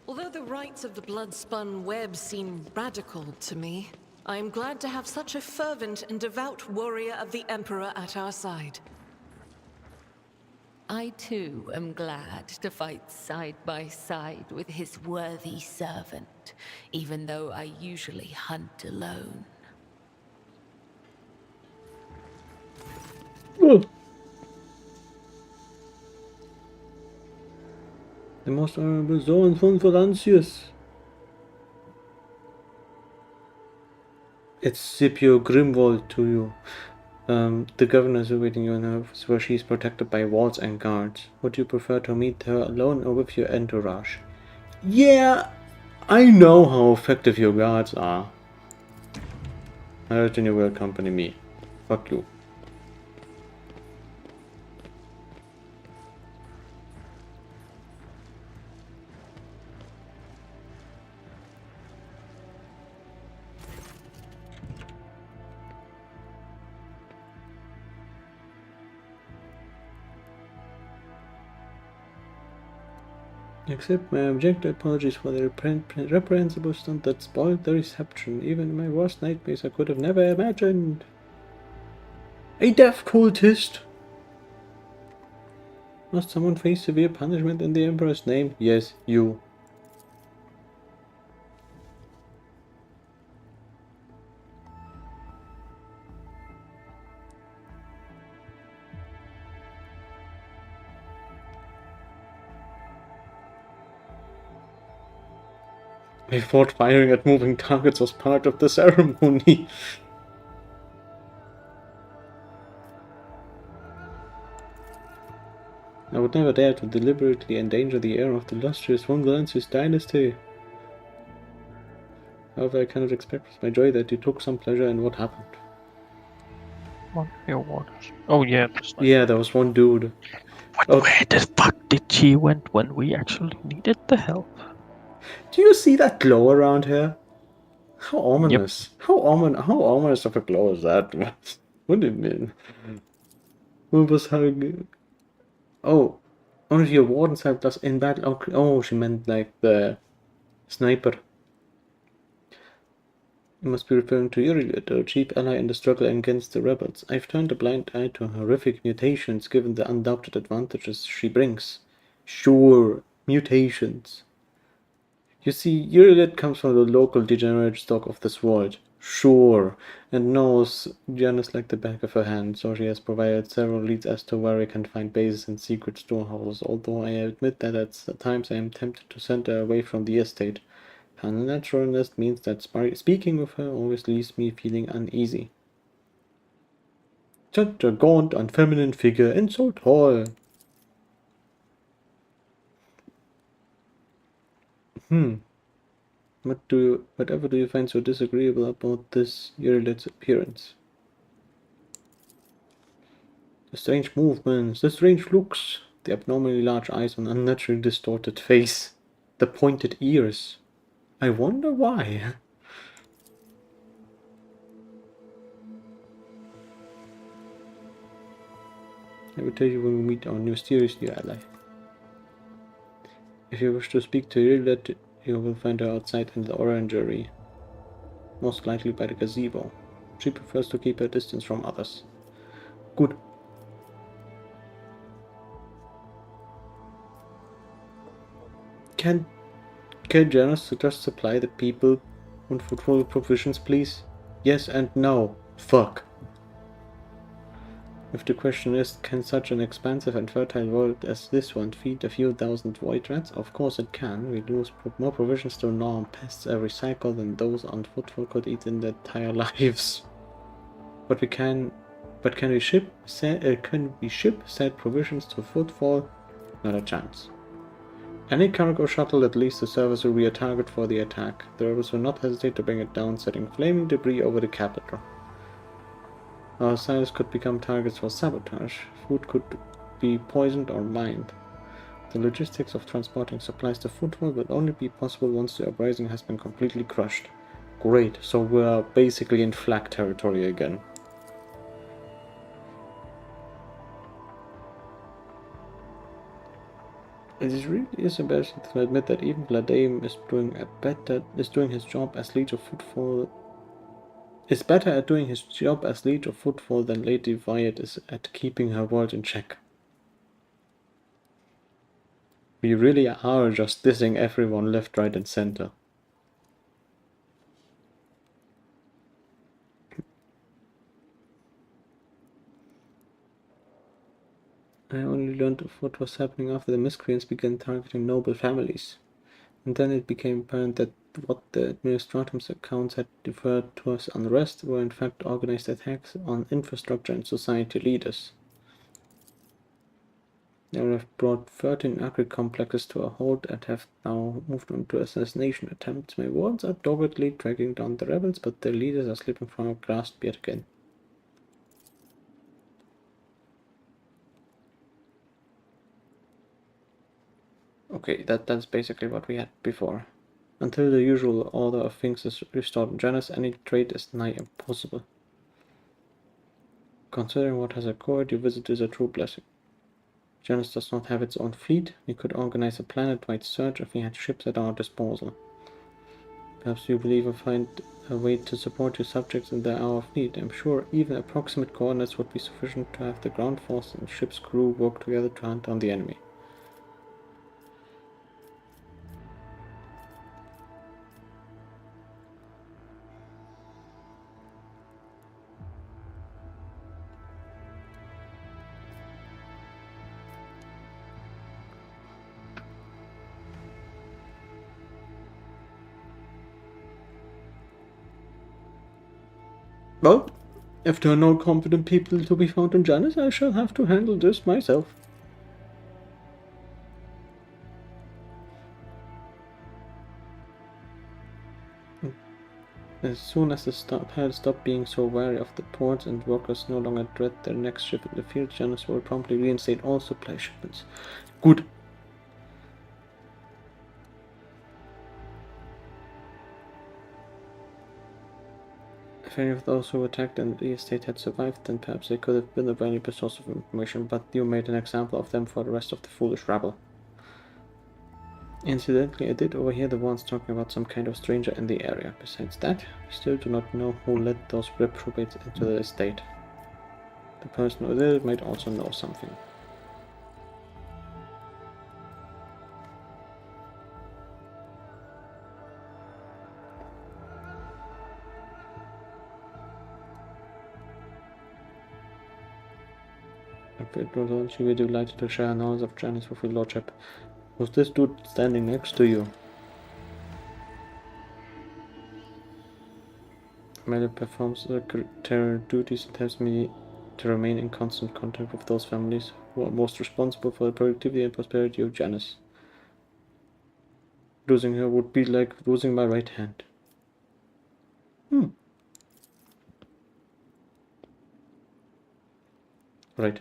Although the rites of the blood-spun web seem radical to me, I am glad to have such a fervent and devout warrior of the Emperor at our side. I too am glad to fight side by side with his worthy servant, even though I usually hunt alone. Oh. The most honorable zone from Valancius. It's Scipio Grimwald to you. The governor is awaiting you in her office where she is protected by walls and guards. Would you prefer to meet her alone or with your entourage? Yeah, I know how effective your guards are. I reckon you will accompany me. Fuck you. Accept my abject apologies for the reprehensible stunt that spoiled the reception. Even in my worst nightmares I could have never imagined. A death cultist! Must someone face severe punishment in the Emperor's name? Yes, you. I thought firing at moving targets was part of the ceremony. I would never dare to deliberately endanger the heir of the illustrious von Valensis dynasty. However, I cannot express my joy that you took some pleasure in what happened. What your orders? Oh yeah, that's nice. Yeah, there was one dude. But Oh. where the fuck did she went when we actually needed the help? Do you see that glow around here? How ominous. Yep. How ominous of a glow is that? What do you mean? Who was having... Oh. Only your wardens helped us in battle. Oh, she meant like the sniper. You must be referring to Uriel, our chief ally in the struggle against the rebels. I've turned a blind eye to horrific mutations given the undoubted advantages she brings. Sure, mutations. You see, Uriel comes from the local degenerate stock of this world. Sure, and knows Janus like the back of her hand, so she has provided several leads as to where we can find bases and secret storehouses, although I admit that at times I am tempted to send her away from the estate. Her naturalness means that speaking with her always leaves me feeling uneasy. Such a gaunt, unfeminine figure, and so tall. Whatever do you find so disagreeable about this Uriel's appearance? The strange movements, the strange looks, the abnormally large eyes and unnaturally distorted face, the pointed ears. I wonder why. I will tell you when we meet our mysterious new ally. If you wish to speak to Uriel, you will find her outside in the orangery, most likely by the gazebo. She prefers to keep her distance from others. Good. Can Janus just supply the people with food provisions, please? Yes and no. Fuck. If the question is, can such an expansive and fertile world as this one feed a few thousand void rats? Of course it can. We lose more provisions to gnaw pests every cycle than those on footfall could eat in their entire lives. But can we ship said provisions to footfall? Not a chance. Any cargo shuttle that leaves the service will be a target for the attack. The rebels will not hesitate to bring it down, setting flaming debris over the capital. Our sailors could become targets for sabotage. Food could be poisoned or mined. The logistics of transporting supplies to footfall will only be possible once the uprising has been completely crushed. Great, so we're basically in flag territory again. It really is embarrassing to admit that even Vladimir is doing his job as Leech of Footfall. Is better at doing his job as Leech of Footfall than Lady Wyatt is at keeping her world in check. We really are just dissing everyone left, right, and center. I only learned of what was happening after the miscreants began targeting noble families. And then it became apparent that what the Administratum's accounts had referred to as unrest were in fact organized attacks on infrastructure and society leaders. They have brought 13 agri-complexes to a halt and have now moved on to assassination attempts. My wards are doggedly tracking down the rebels, but their leaders are slipping from our grasp yet again. Okay, that's basically what we had before. Until the usual order of things is restored in Janus, any trade is nigh impossible. Considering what has occurred, your visit is a true blessing. Janus does not have its own fleet. We could organize a planet-wide search if we had ships at our disposal. Perhaps you believe we'll find a way to support your subjects in their hour of need. I'm sure even approximate coordinates would be sufficient to have the ground force and ship's crew work together to hunt down the enemy. Well, if there are no competent people to be found in Janus, I shall have to handle this myself. As soon as the pilots stop being so wary of the ports and workers no longer dread their next ship in the field, Janus will promptly reinstate all supply shipments. Good. If any of those who attacked the estate had survived, then perhaps they could have been a valuable source of information, but you made an example of them for the rest of the foolish rabble. Incidentally, I did overhear the ones talking about some kind of stranger in the area. Besides that, we still do not know who let those reprobates into the estate. The person who did it might also know something. She will be delighted to share knowledge of Janus with your lordship. Was this dude standing next to you? Mele performs secretarial duties and helps me to remain in constant contact with those families who are most responsible for the productivity and prosperity of Janus. Losing her would be like losing my right hand. Right.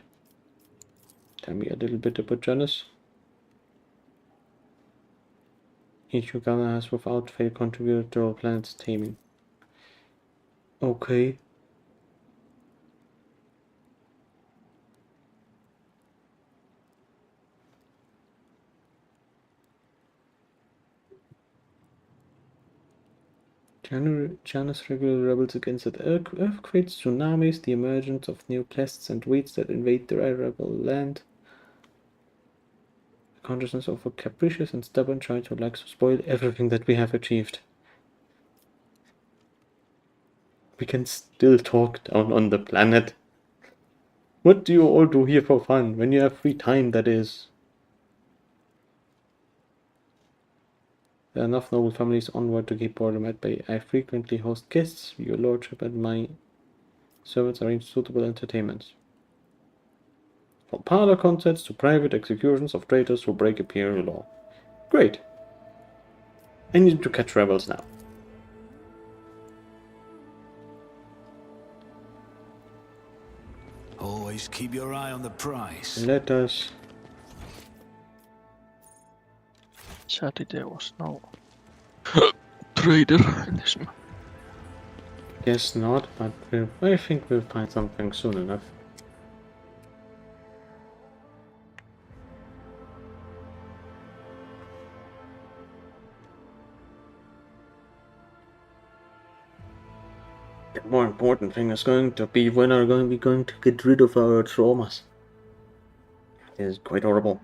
Tell me a little bit about Janus. Each Uganda has without fail contributed to our planet's taming. Okay. Janus regularly rebels against it. Earthquakes, tsunamis, the emergence of new pests and weeds that invade their arable land. The consciousness of a capricious and stubborn child who likes to spoil everything that we have achieved. We can still talk down on the planet. What do you all do here for fun? When you have free time, that is. There are enough noble families onward to keep boredom at bay. I frequently host guests. Your lordship and my servants arrange suitable entertainments. From parlor concerts to private executions of traitors who break imperial law. Great. I need to catch rebels now. Always keep your eye on the prize. Let us. Sadly, there was no trader in this map. Guess not, but I think we'll find something soon enough. The more important thing is going to be when are we going to get rid of our traumas. It is quite horrible.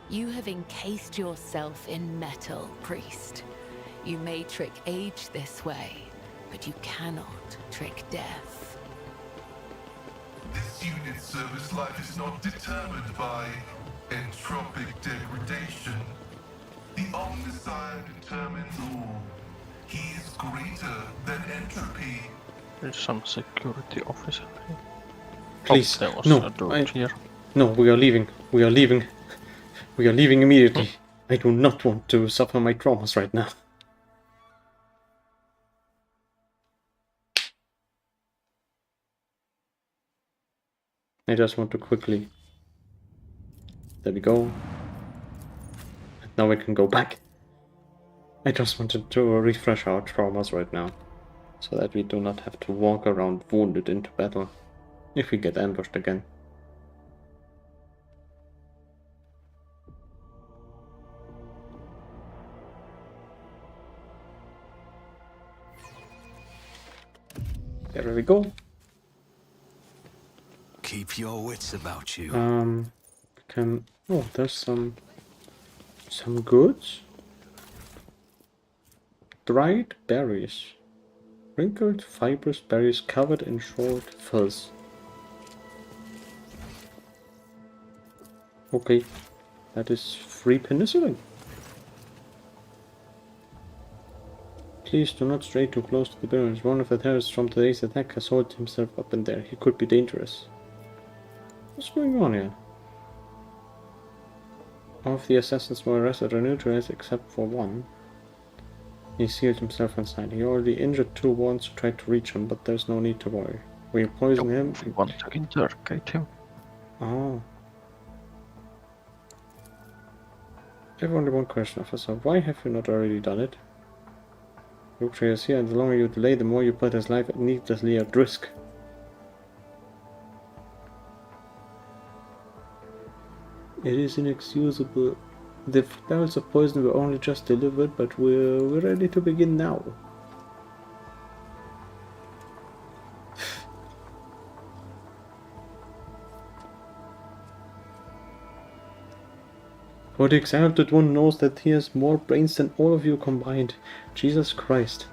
You have encased yourself in metal, priest. You may trick age this way, but you cannot trick death. This unit's service life is not determined by entropic degradation. The Omnissiah determines all. He is greater than entropy. There's some security officer here. Please, there was no, a dude here. No, we are leaving. We are leaving. We are leaving immediately. I do not want to suffer my traumas right now. I just want to quickly... There we go. And now we can go back. I just wanted to refresh our traumas right now, so that we do not have to walk around wounded into battle if we get ambushed again. There we go. Keep your wits about you. Can... Oh, there's some goods. Dried berries. Wrinkled, fibrous berries covered in short fuzz. Okay, that is free penicillin. Please do not stray too close to the barrels. One of the terrorists from today's attack has holed himself up in there. He could be dangerous. What's going on here? All of the assassins were arrested or neutralized except for one. He sealed himself inside. He already injured 2 ones who tried to reach him, but there's no need to worry. We poison him. We want to interrogate him. Oh. I have only one question, officer. Why have you not already done it? Victory is here, and the longer you delay, the more you put his life needlessly at risk. It is inexcusable. The barrels of poison were only just delivered, but we're ready to begin now. For the exalted one knows that he has more brains than all of you combined. Jesus Christ.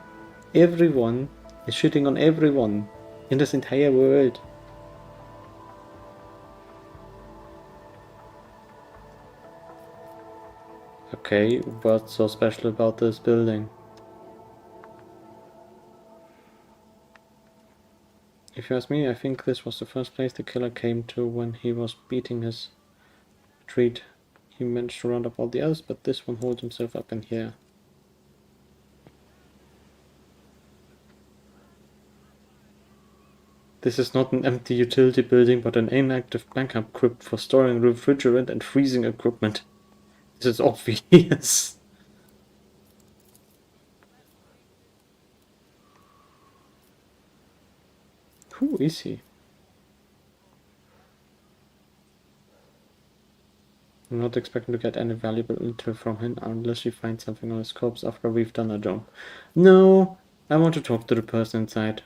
Everyone is shitting on everyone in this entire world. Okay, what's so special about this building? If you ask me, I think this was the first place the killer came to when he was beating his retreat. He managed to round up all the others, but this one holds himself up in here. This is not an empty utility building, but an inactive backup crypt for storing refrigerant and freezing equipment. This is obvious. Who is he? I'm not expecting to get any valuable intel from him unless we find something on his corpse after we've done our job. No, I want to talk to the person inside.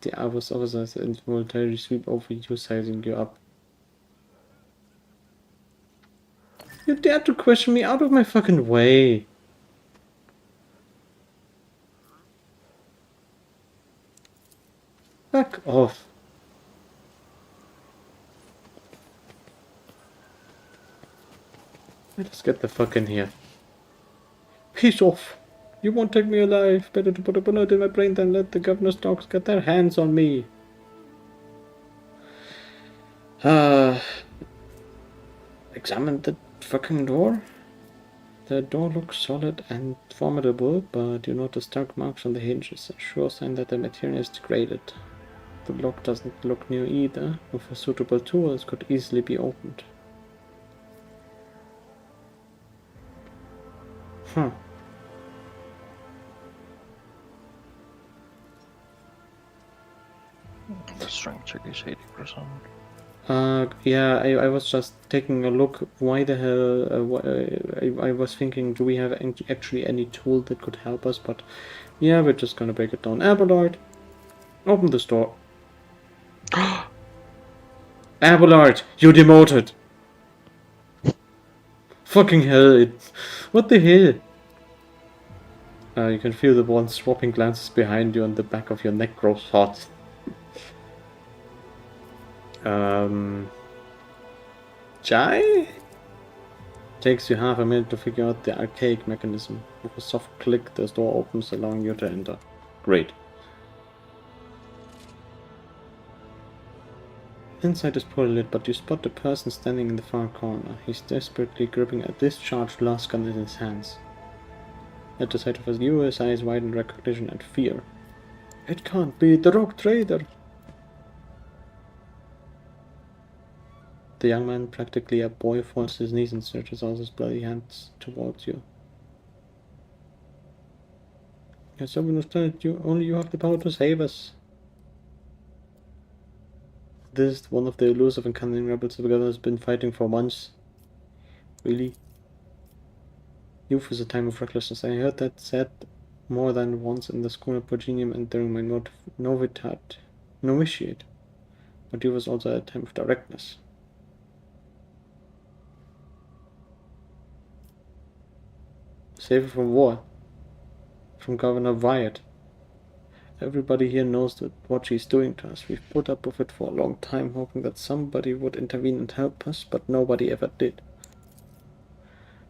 The Avos officers involuntarily sweep over you, sizing you up. You dare to question me? Out of my fucking way! Fuck off. Let's get the fuck in here. Peace off. You won't take me alive. Better to put a bullet in my brain than let the governor's dogs get their hands on me. Examine the fucking door. The door looks solid and formidable, but you notice dark marks on the hinges, a sure sign that the material is degraded. The lock doesn't look new either. With a suitable tool, it could easily be opened. Huh. The strength check is 80%. Yeah, I was just taking a look. Why the hell? I was thinking, do we have actually any tool that could help us? But yeah, we're just gonna break it down. Abelard, open this door. Abelard, you demoted. Fucking hell! What the hell? You can feel the one swapping glances behind you, and the back of your neck grows hot. Jai? Takes you half a minute to figure out the archaic mechanism. With a soft click, the door opens, allowing you to enter. Great. Inside is poorly lit, but you spot the person standing in the far corner. He's desperately gripping a discharged lasgun in his hands. At the sight of you, his eyes widen in recognition and fear. It can't be the rogue trader. The young man, practically a boy, falls to his knees and stretches out his bloody hands towards you. Yes, I understand. Only you have the power to save us. This is one of the elusive and cunning rebels the governor has been fighting for months. Really? Youth is a time of recklessness. I heard that said more than once in the school of Virginium and during my novitiate. But youth was also a time of directness. Save it from war. From Governor Wyatt. Everybody here knows what she's doing to us. We've put up with it for a long time, hoping that somebody would intervene and help us, but nobody ever did.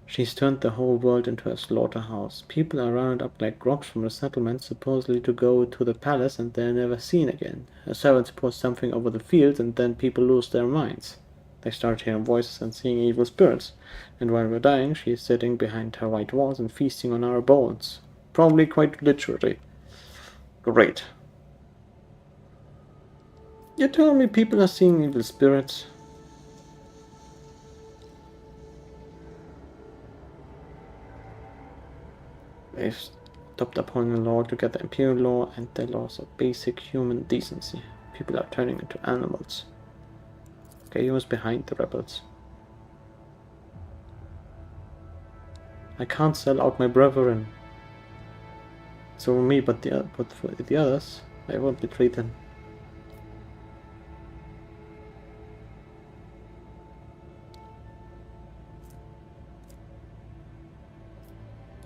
She's turned the whole world into a slaughterhouse. People are rounded up like rocks from the settlement, supposedly to go to the palace, and they're never seen again. Her servants post something over the fields, and then people lose their minds. They start hearing voices and seeing evil spirits, and while we're dying, she's sitting behind her white walls and feasting on our bones. Probably quite literally. Great. You tell me people are seeing evil spirits? They've stopped upholding the law to get the imperial law and the laws of basic human decency. People are turning into animals. Okay, he was behind the rebels. I can't sell out my brethren. So for me, but for the others, I won't betray them.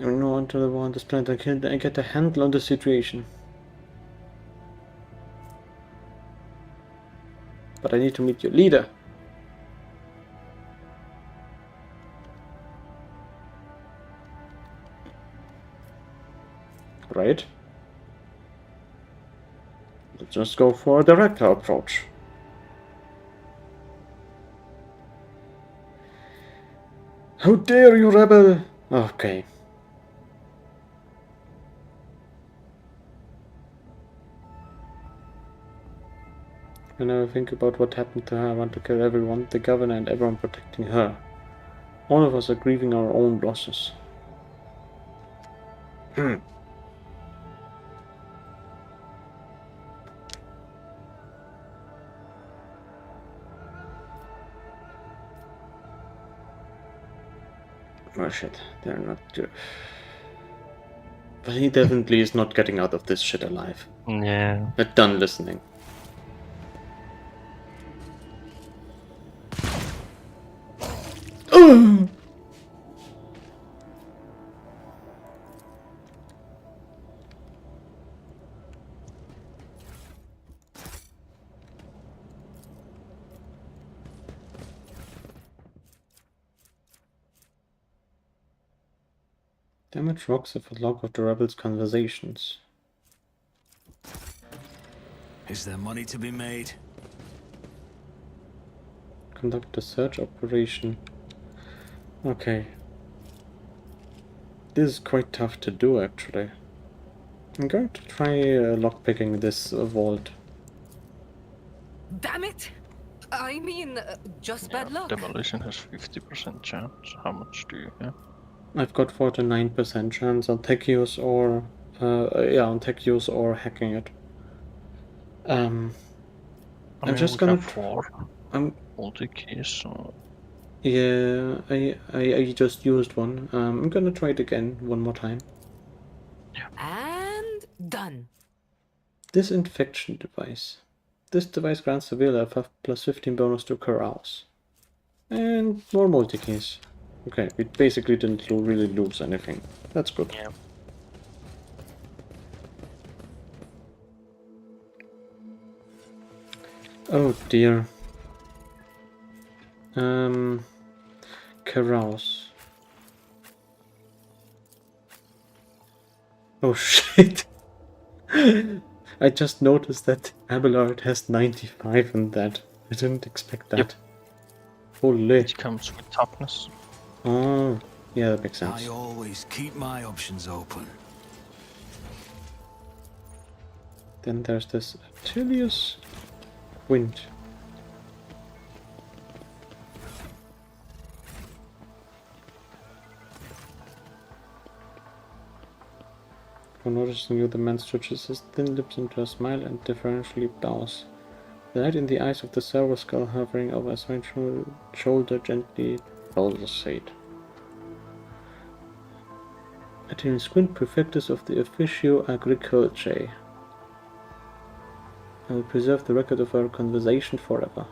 I know until the war on this planet I get a handle on the situation. But I need to meet your leader. Right? Let's just go for a director approach. How dare you, rebel! Okay. Whenever I think about what happened to her, I want to kill everyone, the governor and everyone protecting her. All of us are grieving our own losses. Oh shit, they're not... But he definitely is not getting out of this shit alive. Yeah. We're done listening. Damage rocks of a log of the rebels' conversations. Is there money to be made? Conduct a search operation. Okay. This is quite tough to do, actually. I'm going to try lockpicking this vault. Damn it! I mean, just bad luck. Demolition has 50% chance. How much do you have? I've got 49% chance on tech use or... on tech use or hacking it. I'm just gonna... 4 multi-keys, so... Yeah, I just used one. I'm gonna try it again one more time. And done. Disinfection device. This device grants the viewer a plus 15 bonus to carouse. And more multi-keys. Okay, we basically didn't really lose anything. That's good. Yeah. Oh dear. Carouse. Oh shit. I just noticed that Abelard has 95 in that. I didn't expect that. Yep. Holy. It comes with toughness. Oh, yeah, that makes sense. I always keep my options open. Then there's this Atilius Wind. For noticing you, the man stretches his thin lips into a smile and deferentially bows. The light in the eyes of the silver skull hovering over his right shoulder gently pulsate. Atilius Squint, Prefectus of the Officio Agriculture. I will preserve the record of our conversation forever.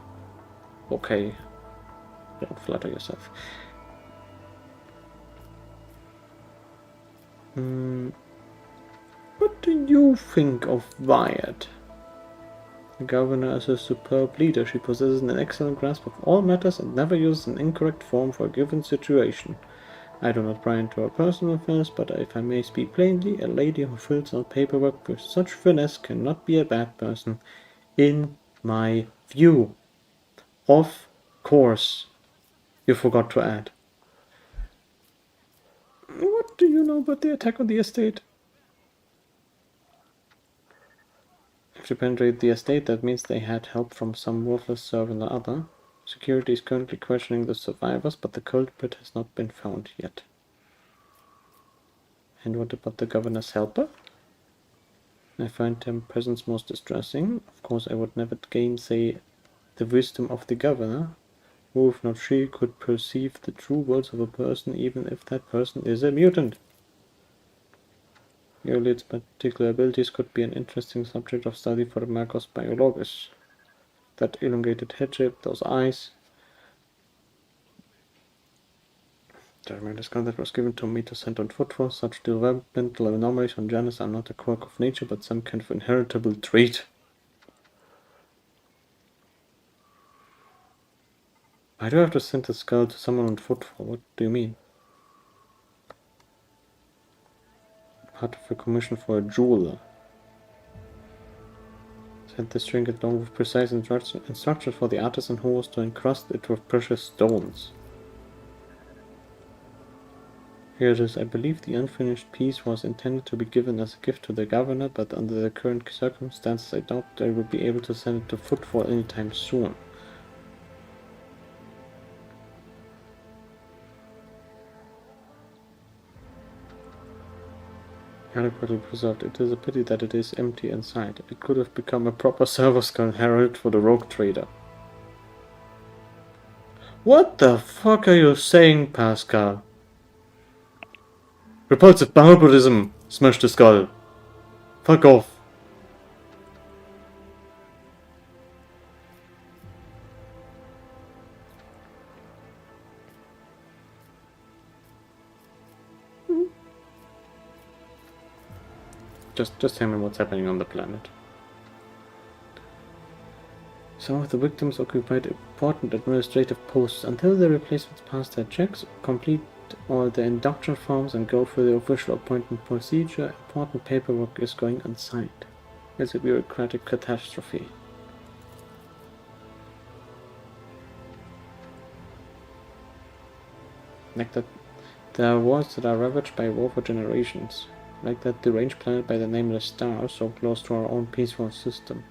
Okay. Don't flatter yourself. What do you think of Wyatt? The governor is a superb leader. She possesses an excellent grasp of all matters and never uses an incorrect form for a given situation. I do not pry into her personal affairs, but if I may speak plainly, a lady who fills out paperwork with such finesse cannot be a bad person, in my view. Of course, you forgot to add. What do you know about the attack on the estate? If they penetrate the estate, that means they had help from some worthless servant or other. Security is currently questioning the survivors, but the culprit has not been found yet. And what about the governor's helper? I find their presence most distressing. Of course, I would never gainsay the wisdom of the governor, who, if not she, could perceive the true words of a person, even if that person is a mutant. Yolit's particular abilities could be an interesting subject of study for Magos Biologus. That elongated head shape, those eyes. The tremendous gun that was given to me to send on foot for such developmental anomalies on Janus are not a quirk of nature, but some kind of inheritable trait. Why do I have to send a skull to someone on foot for? What do you mean? Part of a commission for a jeweler. Sent this trinket along with precise instructions for the artisan who was to encrust it with precious stones. Here it is. I believe the unfinished piece was intended to be given as a gift to the governor, but under the current circumstances I doubt I will be able to send it to Footfall anytime soon. Adequately preserved. It is a pity that it is empty inside. It could have become a proper server skull herald for the rogue trader. What the fuck are you saying, Pascal? Repulsive barbarism! Smash the skull. Fuck off. Just tell me what's happening on the planet. Some of the victims occupied important administrative posts until their replacements pass their checks, complete all the induction forms, and go through the official appointment procedure. Important paperwork is going unsigned. It's a bureaucratic catastrophe. Like that, there are wars that are ravaged by war for generations. Like that deranged planet by the nameless star, so close to our own peaceful system.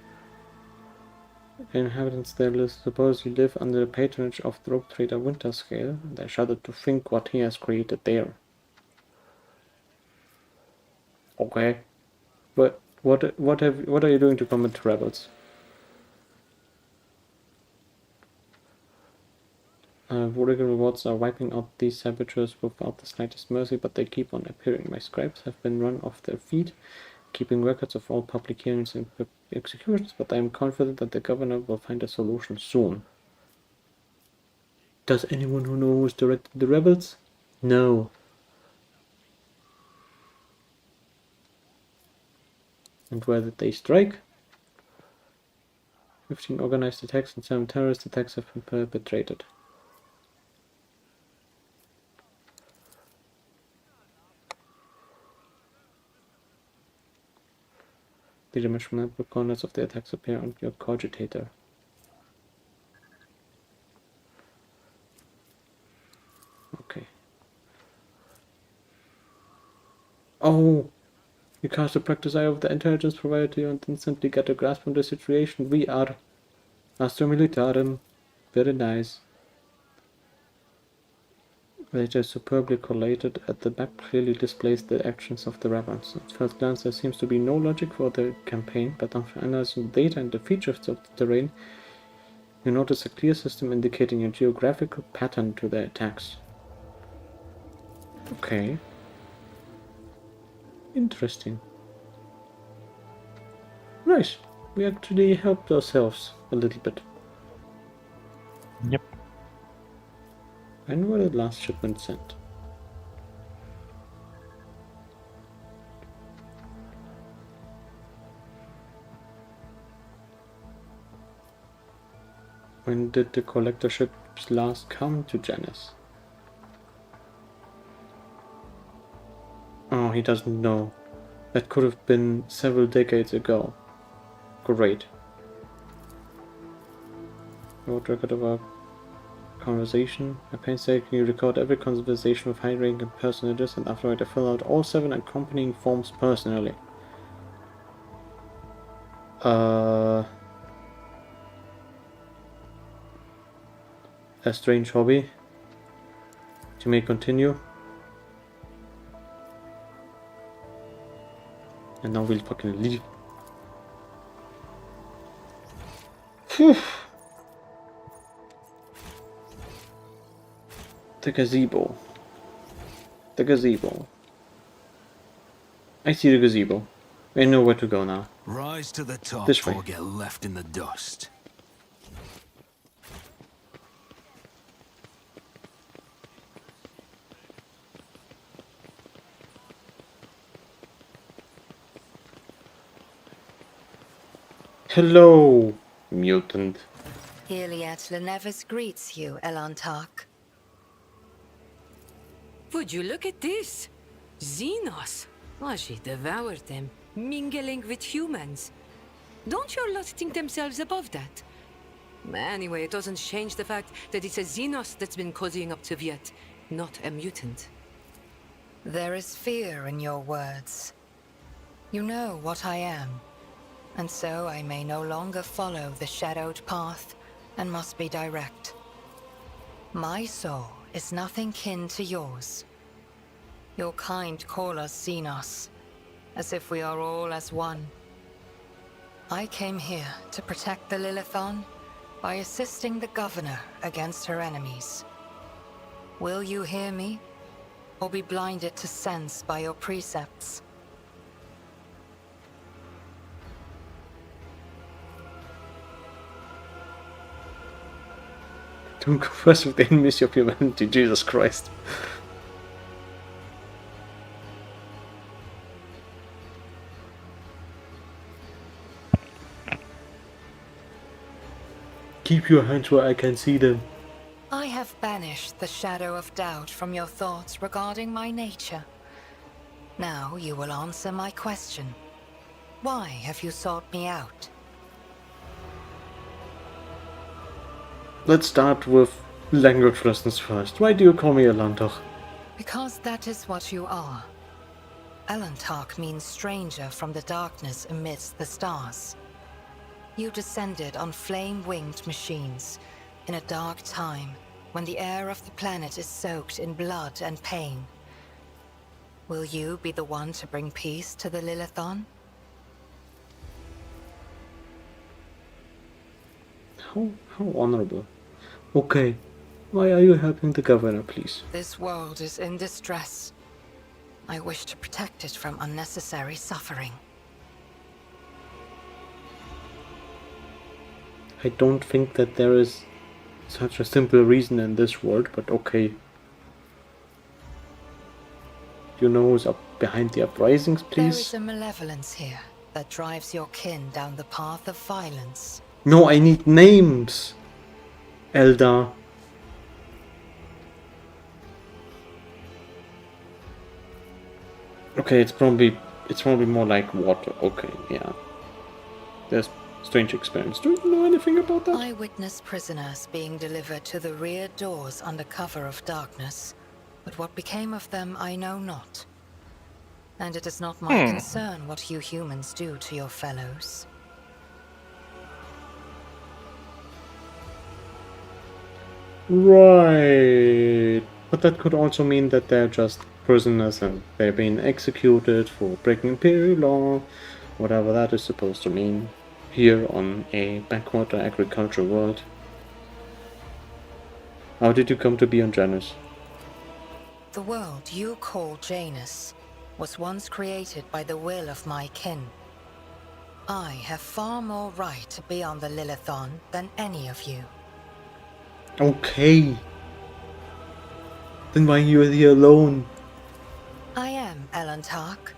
The inhabitants there supposedly live under the patronage of the rogue trader Winterscale, and I shudder to think what he has created there. Okay, but what are you doing to combat the rebels? Vertical rewards are wiping out these saboteurs without the slightest mercy, but they keep on appearing. My scribes have been run off their feet, keeping records of all public hearings and executions, but I am confident that the governor will find a solution soon. Does anyone who know who's directed the rebels? No. And where did they strike? 15 organized attacks and 7 terrorist attacks have been perpetrated. The dimensional corners of the attacks appear on your cogitator. Okay. Oh! You cast a practice eye of the intelligence provided to you and instantly get a grasp on the situation. We are Astro Militarum. Very nice. Data superbly collated at the map clearly displays the actions of the rebels. At first glance, there seems to be no logic for the campaign, but after analyzing the data and the features of the terrain, you notice a clear system indicating a geographical pattern to their attacks. Okay. Interesting. Nice. We actually helped ourselves a little bit. Yep. When were the last shipments sent? When did the collector ships last come to Janice? Oh, he doesn't know. That could have been several decades ago. Great. Wrote record of our conversation. I painstakingly record every conversation with high-ranking personages, and afterward I fill out all 7 accompanying forms personally. A strange hobby. You may continue. And now we'll fucking leave. Phew. The gazebo. The gazebo. I see the gazebo. I know where to go now. Rise to the top This way. or get left in the dust. Hello, mutant. Iliad Lenevus greets you, Elantark. Would you look at this? Xenos. Oh, she devoured them, mingling with humans. Don't your lot think themselves above that? Anyway, it doesn't change the fact that it's a Xenos that's been cozying up to Viet, not a mutant. There is fear in your words. You know what I am, and so I may no longer follow the shadowed path and must be direct. My soul is nothing kin to yours. Your kind call us Xenos, as if we are all as one. I came here to protect the Lilithon by assisting the Governor against her enemies. Will you hear me, or be blinded to sense by your precepts? Don't converse with the enemies of humanity, Jesus Christ. Keep your hands where I can see them. I have banished the shadow of doubt from your thoughts regarding my nature. Now you will answer my question. Why have you sought me out? Let's start with language lessons first. Why do you call me Elantar? Because that is what you are. Elantark means stranger from the darkness amidst the stars. You descended on flame-winged machines in a dark time when the air of the planet is soaked in blood and pain. Will you be the one to bring peace to the Lilithon? How honorable. Okay, why are you helping the governor, please? This world is in distress. I wish to protect it from unnecessary suffering. I don't think that there is such a simple reason in this world, but okay. You know who's up behind the uprisings, There please? is a malevolence here that drives your kin down the path of violence. No, I need names! Eldar. Okay, it's probably more like water. Okay, yeah. There's strange experience. Do you know anything about that? I witnessed prisoners being delivered to the rear doors under cover of darkness, but what became of them I know not. And it is not my concern what you humans do to your fellows. Right. But that could also mean that they're just prisoners and they're being executed for breaking imperial law, whatever that is supposed to mean, here on a backwater agriculture world. How did you come to be on Janus? The world you call Janus was once created by the will of my kin. I have far more right to be on the Lilithon than any of you. Okay. Then why are you here alone? I am Elantark.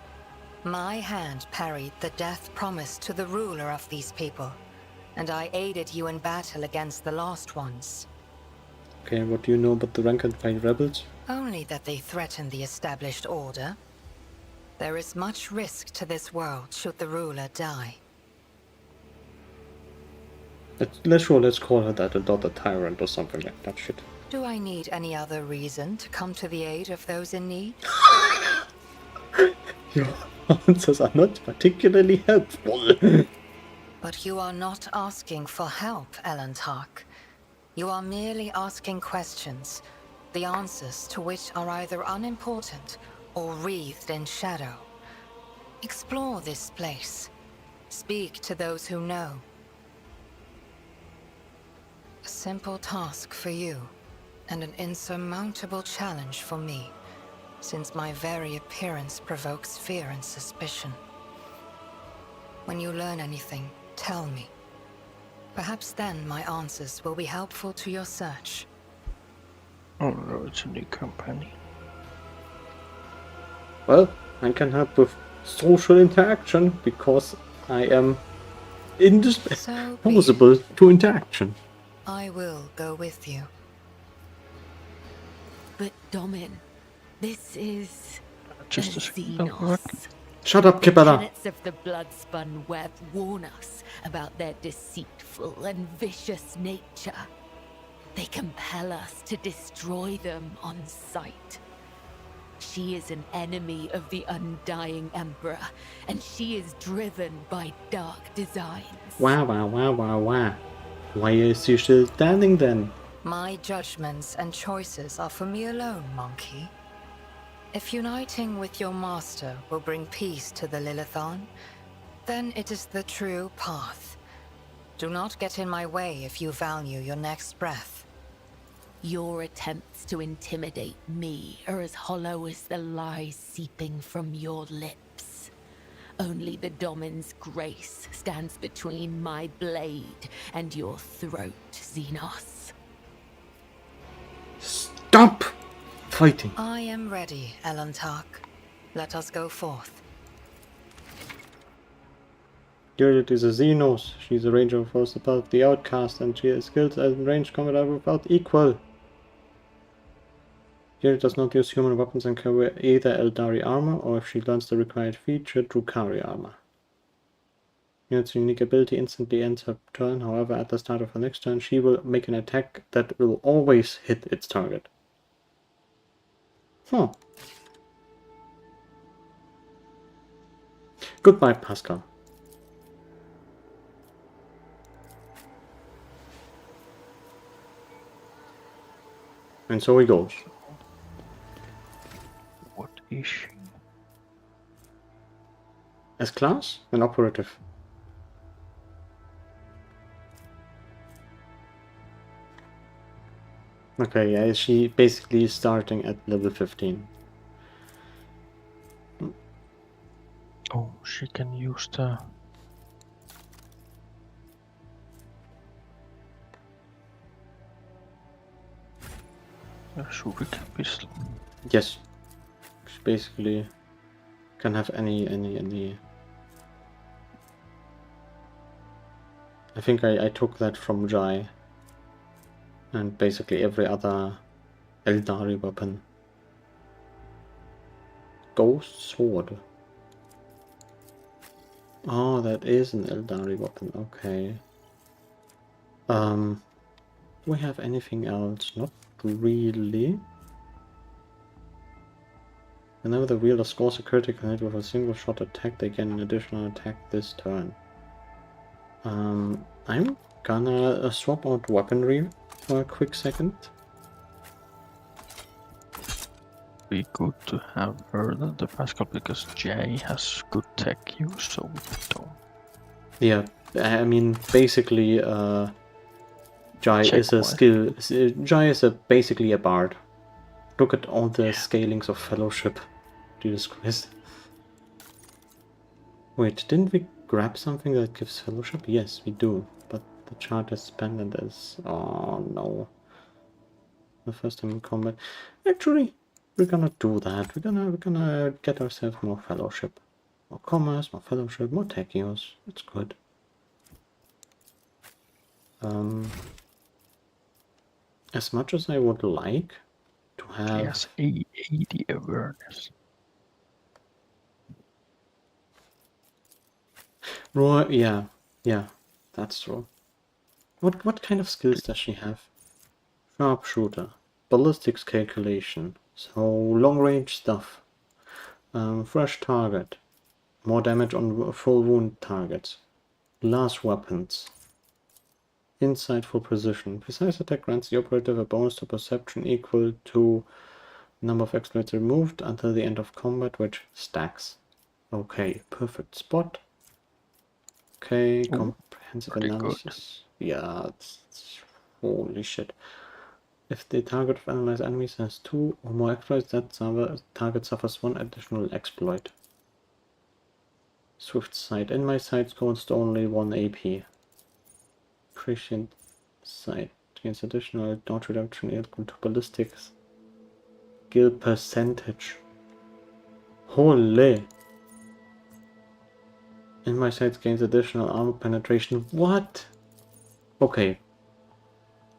My hand parried the death promised to the ruler of these people, and I aided you in battle against the Lost Ones. Okay, what do you know about the rank and file rebels? Only that they threaten the established order. There is much risk to this world should the ruler die. Let's call her that, a daughter tyrant or something like that shit. Do I need any other reason to come to the aid of those in need? Your answers are not particularly helpful. But you are not asking for help, Elantark. You are merely asking questions, the answers to which are either unimportant or wreathed in shadow. Explore this place. Speak to those who know. A simple task for you, and an insurmountable challenge for me, since my very appearance provokes fear and suspicion. When you learn anything, tell me. Perhaps then my answers will be helpful to your search. Oh no, it's a new company. Well, I can help with social interaction because I am indispensable to interaction. I will go with you. But Domin, this is Just a a second, don't work. Xenos. Shut up, The Kibara! tenets of the blood-spun web warn us about their deceitful and vicious nature. They compel us to destroy them on sight. She is an enemy of the undying Emperor, and she is driven by dark designs. Wow. Why is she still standing then? My judgments and choices are for me alone, monkey. If uniting with your master will bring peace to the Lilithon, then it is the true path. Do not get in my way if you value your next breath. Your attempts to intimidate me are as hollow as the lies seeping from your lips. Only the Domin's grace stands between my blade and your throat, Xenos. Stop fighting! I am ready, Elantark. Let us go forth. Gerrit is a Xenos. She's a ranger who falls above the outcast, and she has skills as ranged combat without equal. Gerrit does not use human weapons and can wear either Eldari armor, or if she learns the required feature, Drukhari armor. Gerrit's unique ability instantly ends her turn. However, at the start of her next turn, she will make an attack that will always hit its target. Huh. Goodbye, Pascal. And so he goes. What is she? As class, an operative. Okay, yeah, she basically is starting at level 15. Oh, she can use the shuriken pistol. Yes. She basically can have any I think I took that from Jai. And basically every other Eldari weapon. Ghost sword. Oh, that is an Eldari weapon, okay. Do we have anything else? Not really. Whenever the wielder scores a critical hit with a single shot attack, they gain an additional attack this turn. I'm gonna swap out weaponry for a quick second. Be good to have her than the Pascal because Jay has good tech use, so we don't. Yeah, I mean, basically, Jai is a skill. Jai is basically a bard. Look at all the scalings of fellowship. Jesus Christ. Wait, didn't we grab something that gives fellowship? Yes, we do. But the chart is spent as... Oh no. The first time in combat. Actually, we're gonna do that. We're gonna get ourselves more fellowship. More commerce, more fellowship, more tech use. It's good. As much as I would like to have... Yes, 80 awareness. Right, yeah, that's true. What kind of skills does she have? Sharpshooter, ballistics calculation, so long range stuff. Fresh target, more damage on full wound targets. Glass weapons. Insightful precision. Precise attack grants the operative a bonus to perception equal to number of exploits removed until the end of combat, which stacks. Okay, perfect spot. Okay, comprehensive analysis. Good. Yeah, it's holy shit. If the target of analyzed enemies has 2 or more exploits, that target suffers 1 additional exploit. Swift sight. In my sight costs only 1 AP. Prescient sight gains additional dodge reduction equal to ballistics. Skill percentage. Holy! In my sights gains additional armor penetration. What? Okay.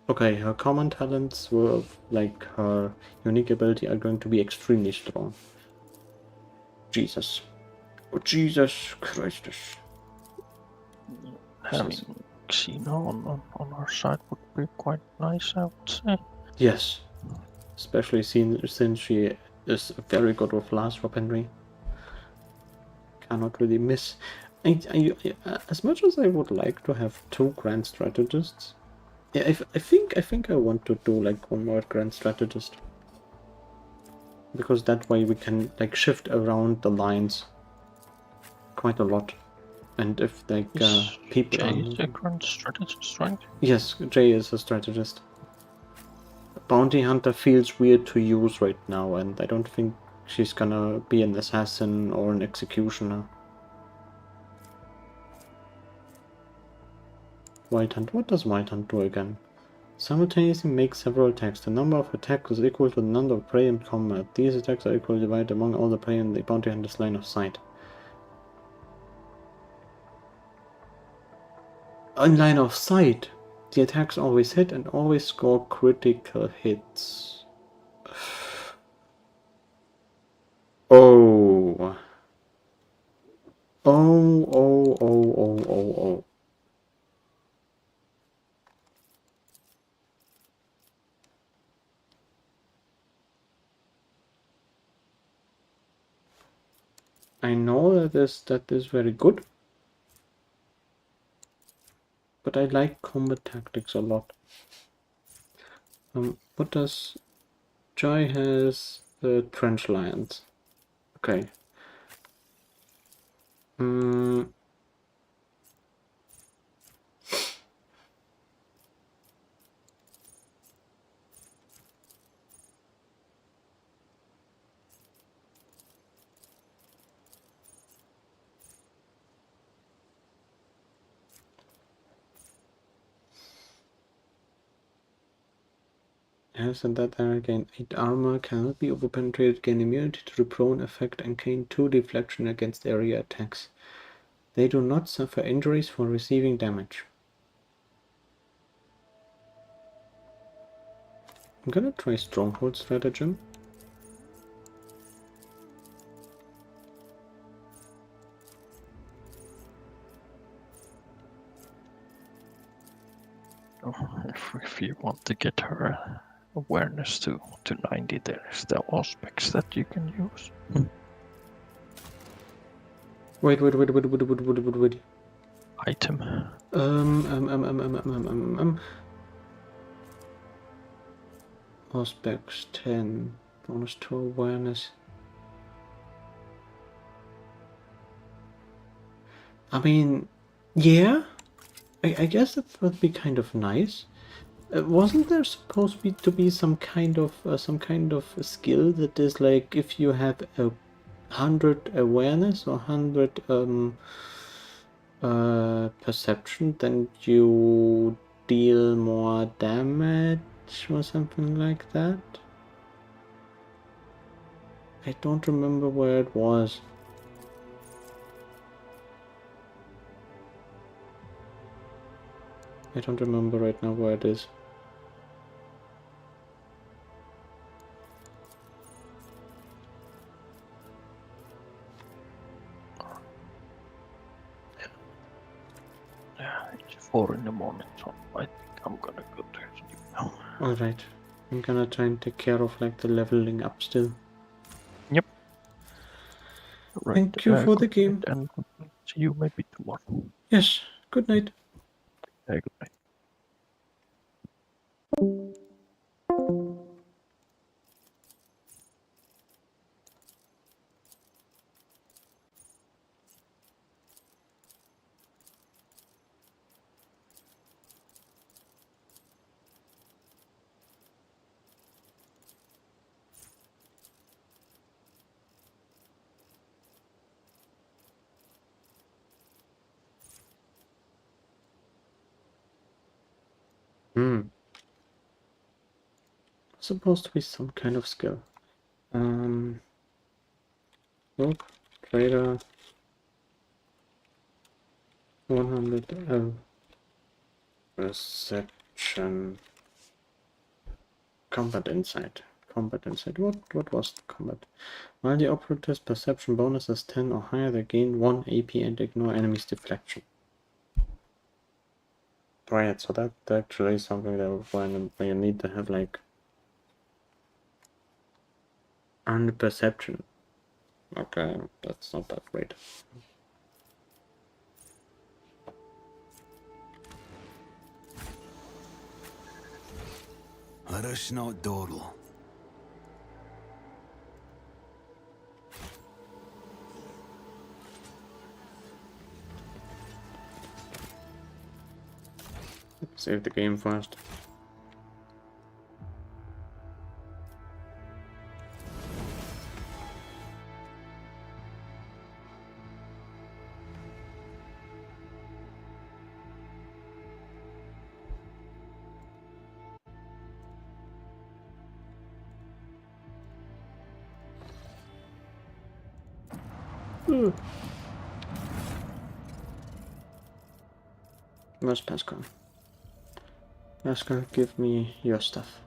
Okay, her common talents were like her unique ability are going to be extremely strong. Jesus. Oh, Jesus Christus. Having Xeno on our side would be quite nice, I would say. Yes. Especially since she is very good with last weaponry. Cannot really miss. As much as I would like to have 2 grand strategists, yeah, I think I want to do like 1 more grand strategist, because that way we can like shift around the lines quite a lot, and if like people Jay is a grand strategist, right? Yes, Jay is a strategist. Bounty hunter feels weird to use right now, and I don't think she's gonna be an assassin or an executioner. Wild Hunt. What does Wild Hunt do again? Simultaneously make several attacks. The number of attacks is equal to the number of prey in combat. These attacks are equally divided among all the prey in the bounty hunter's line of sight. In line of sight, the attacks always hit and always score critical hits. Oh. Oh. I know that is very good, but I like combat tactics a lot. What does Jai has? Trench lions. Okay. Yes, and that area gain 8 armor, cannot be overpenetrated, gain immunity to the prone effect, and gain 2 deflection against area attacks. They do not suffer injuries for receiving damage. I'm gonna try Stronghold Stratagem. If you want to get her awareness to 90, there is the aspects that you can use. Wait. Item. Aspects 10. Bonus to awareness. I mean, yeah. I guess that would be kind of nice. Wasn't there supposed to be some kind of skill that is like if you have 100 awareness or 100 perception, then you deal more damage or something like that? I don't remember where it was. I don't remember right now where it is. Yeah, it's 4 in the morning, so I think I'm gonna go to sleep now. Alright. I'm gonna try and take care of like the leveling up still. Yep. Right, Thank you for the game. And see you maybe tomorrow. Yes. Good night. Good night. Supposed to be some kind of skill. Look, trader 100 perception. Combat insight. What was the combat? While the operative's perception bonus is 10 or higher, they gain 1 AP and ignore enemies' deflection. Right, so that actually is something that when you need to have like under perception. Okay, that's not that great. Rush not dawdle. Save the game first. Where's Pascal? Pascal, give me your stuff.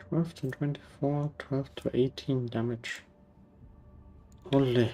Twelve to 24, 12 to 18 damage. Holy.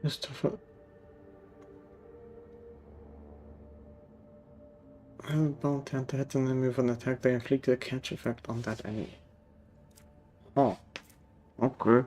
Christopher. Bound hand to hit and then move an attack. They inflict a catch effect on that enemy. Oh, okay.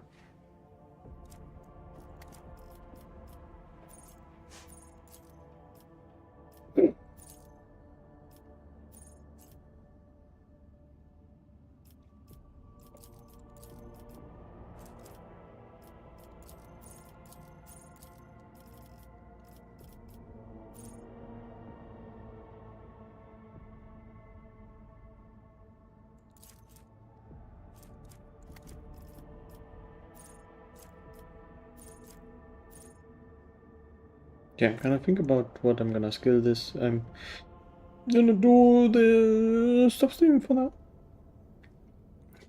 Yeah, I'm gonna think about what I'm gonna skill this. I'm gonna do the stop streaming for now.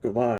Goodbye.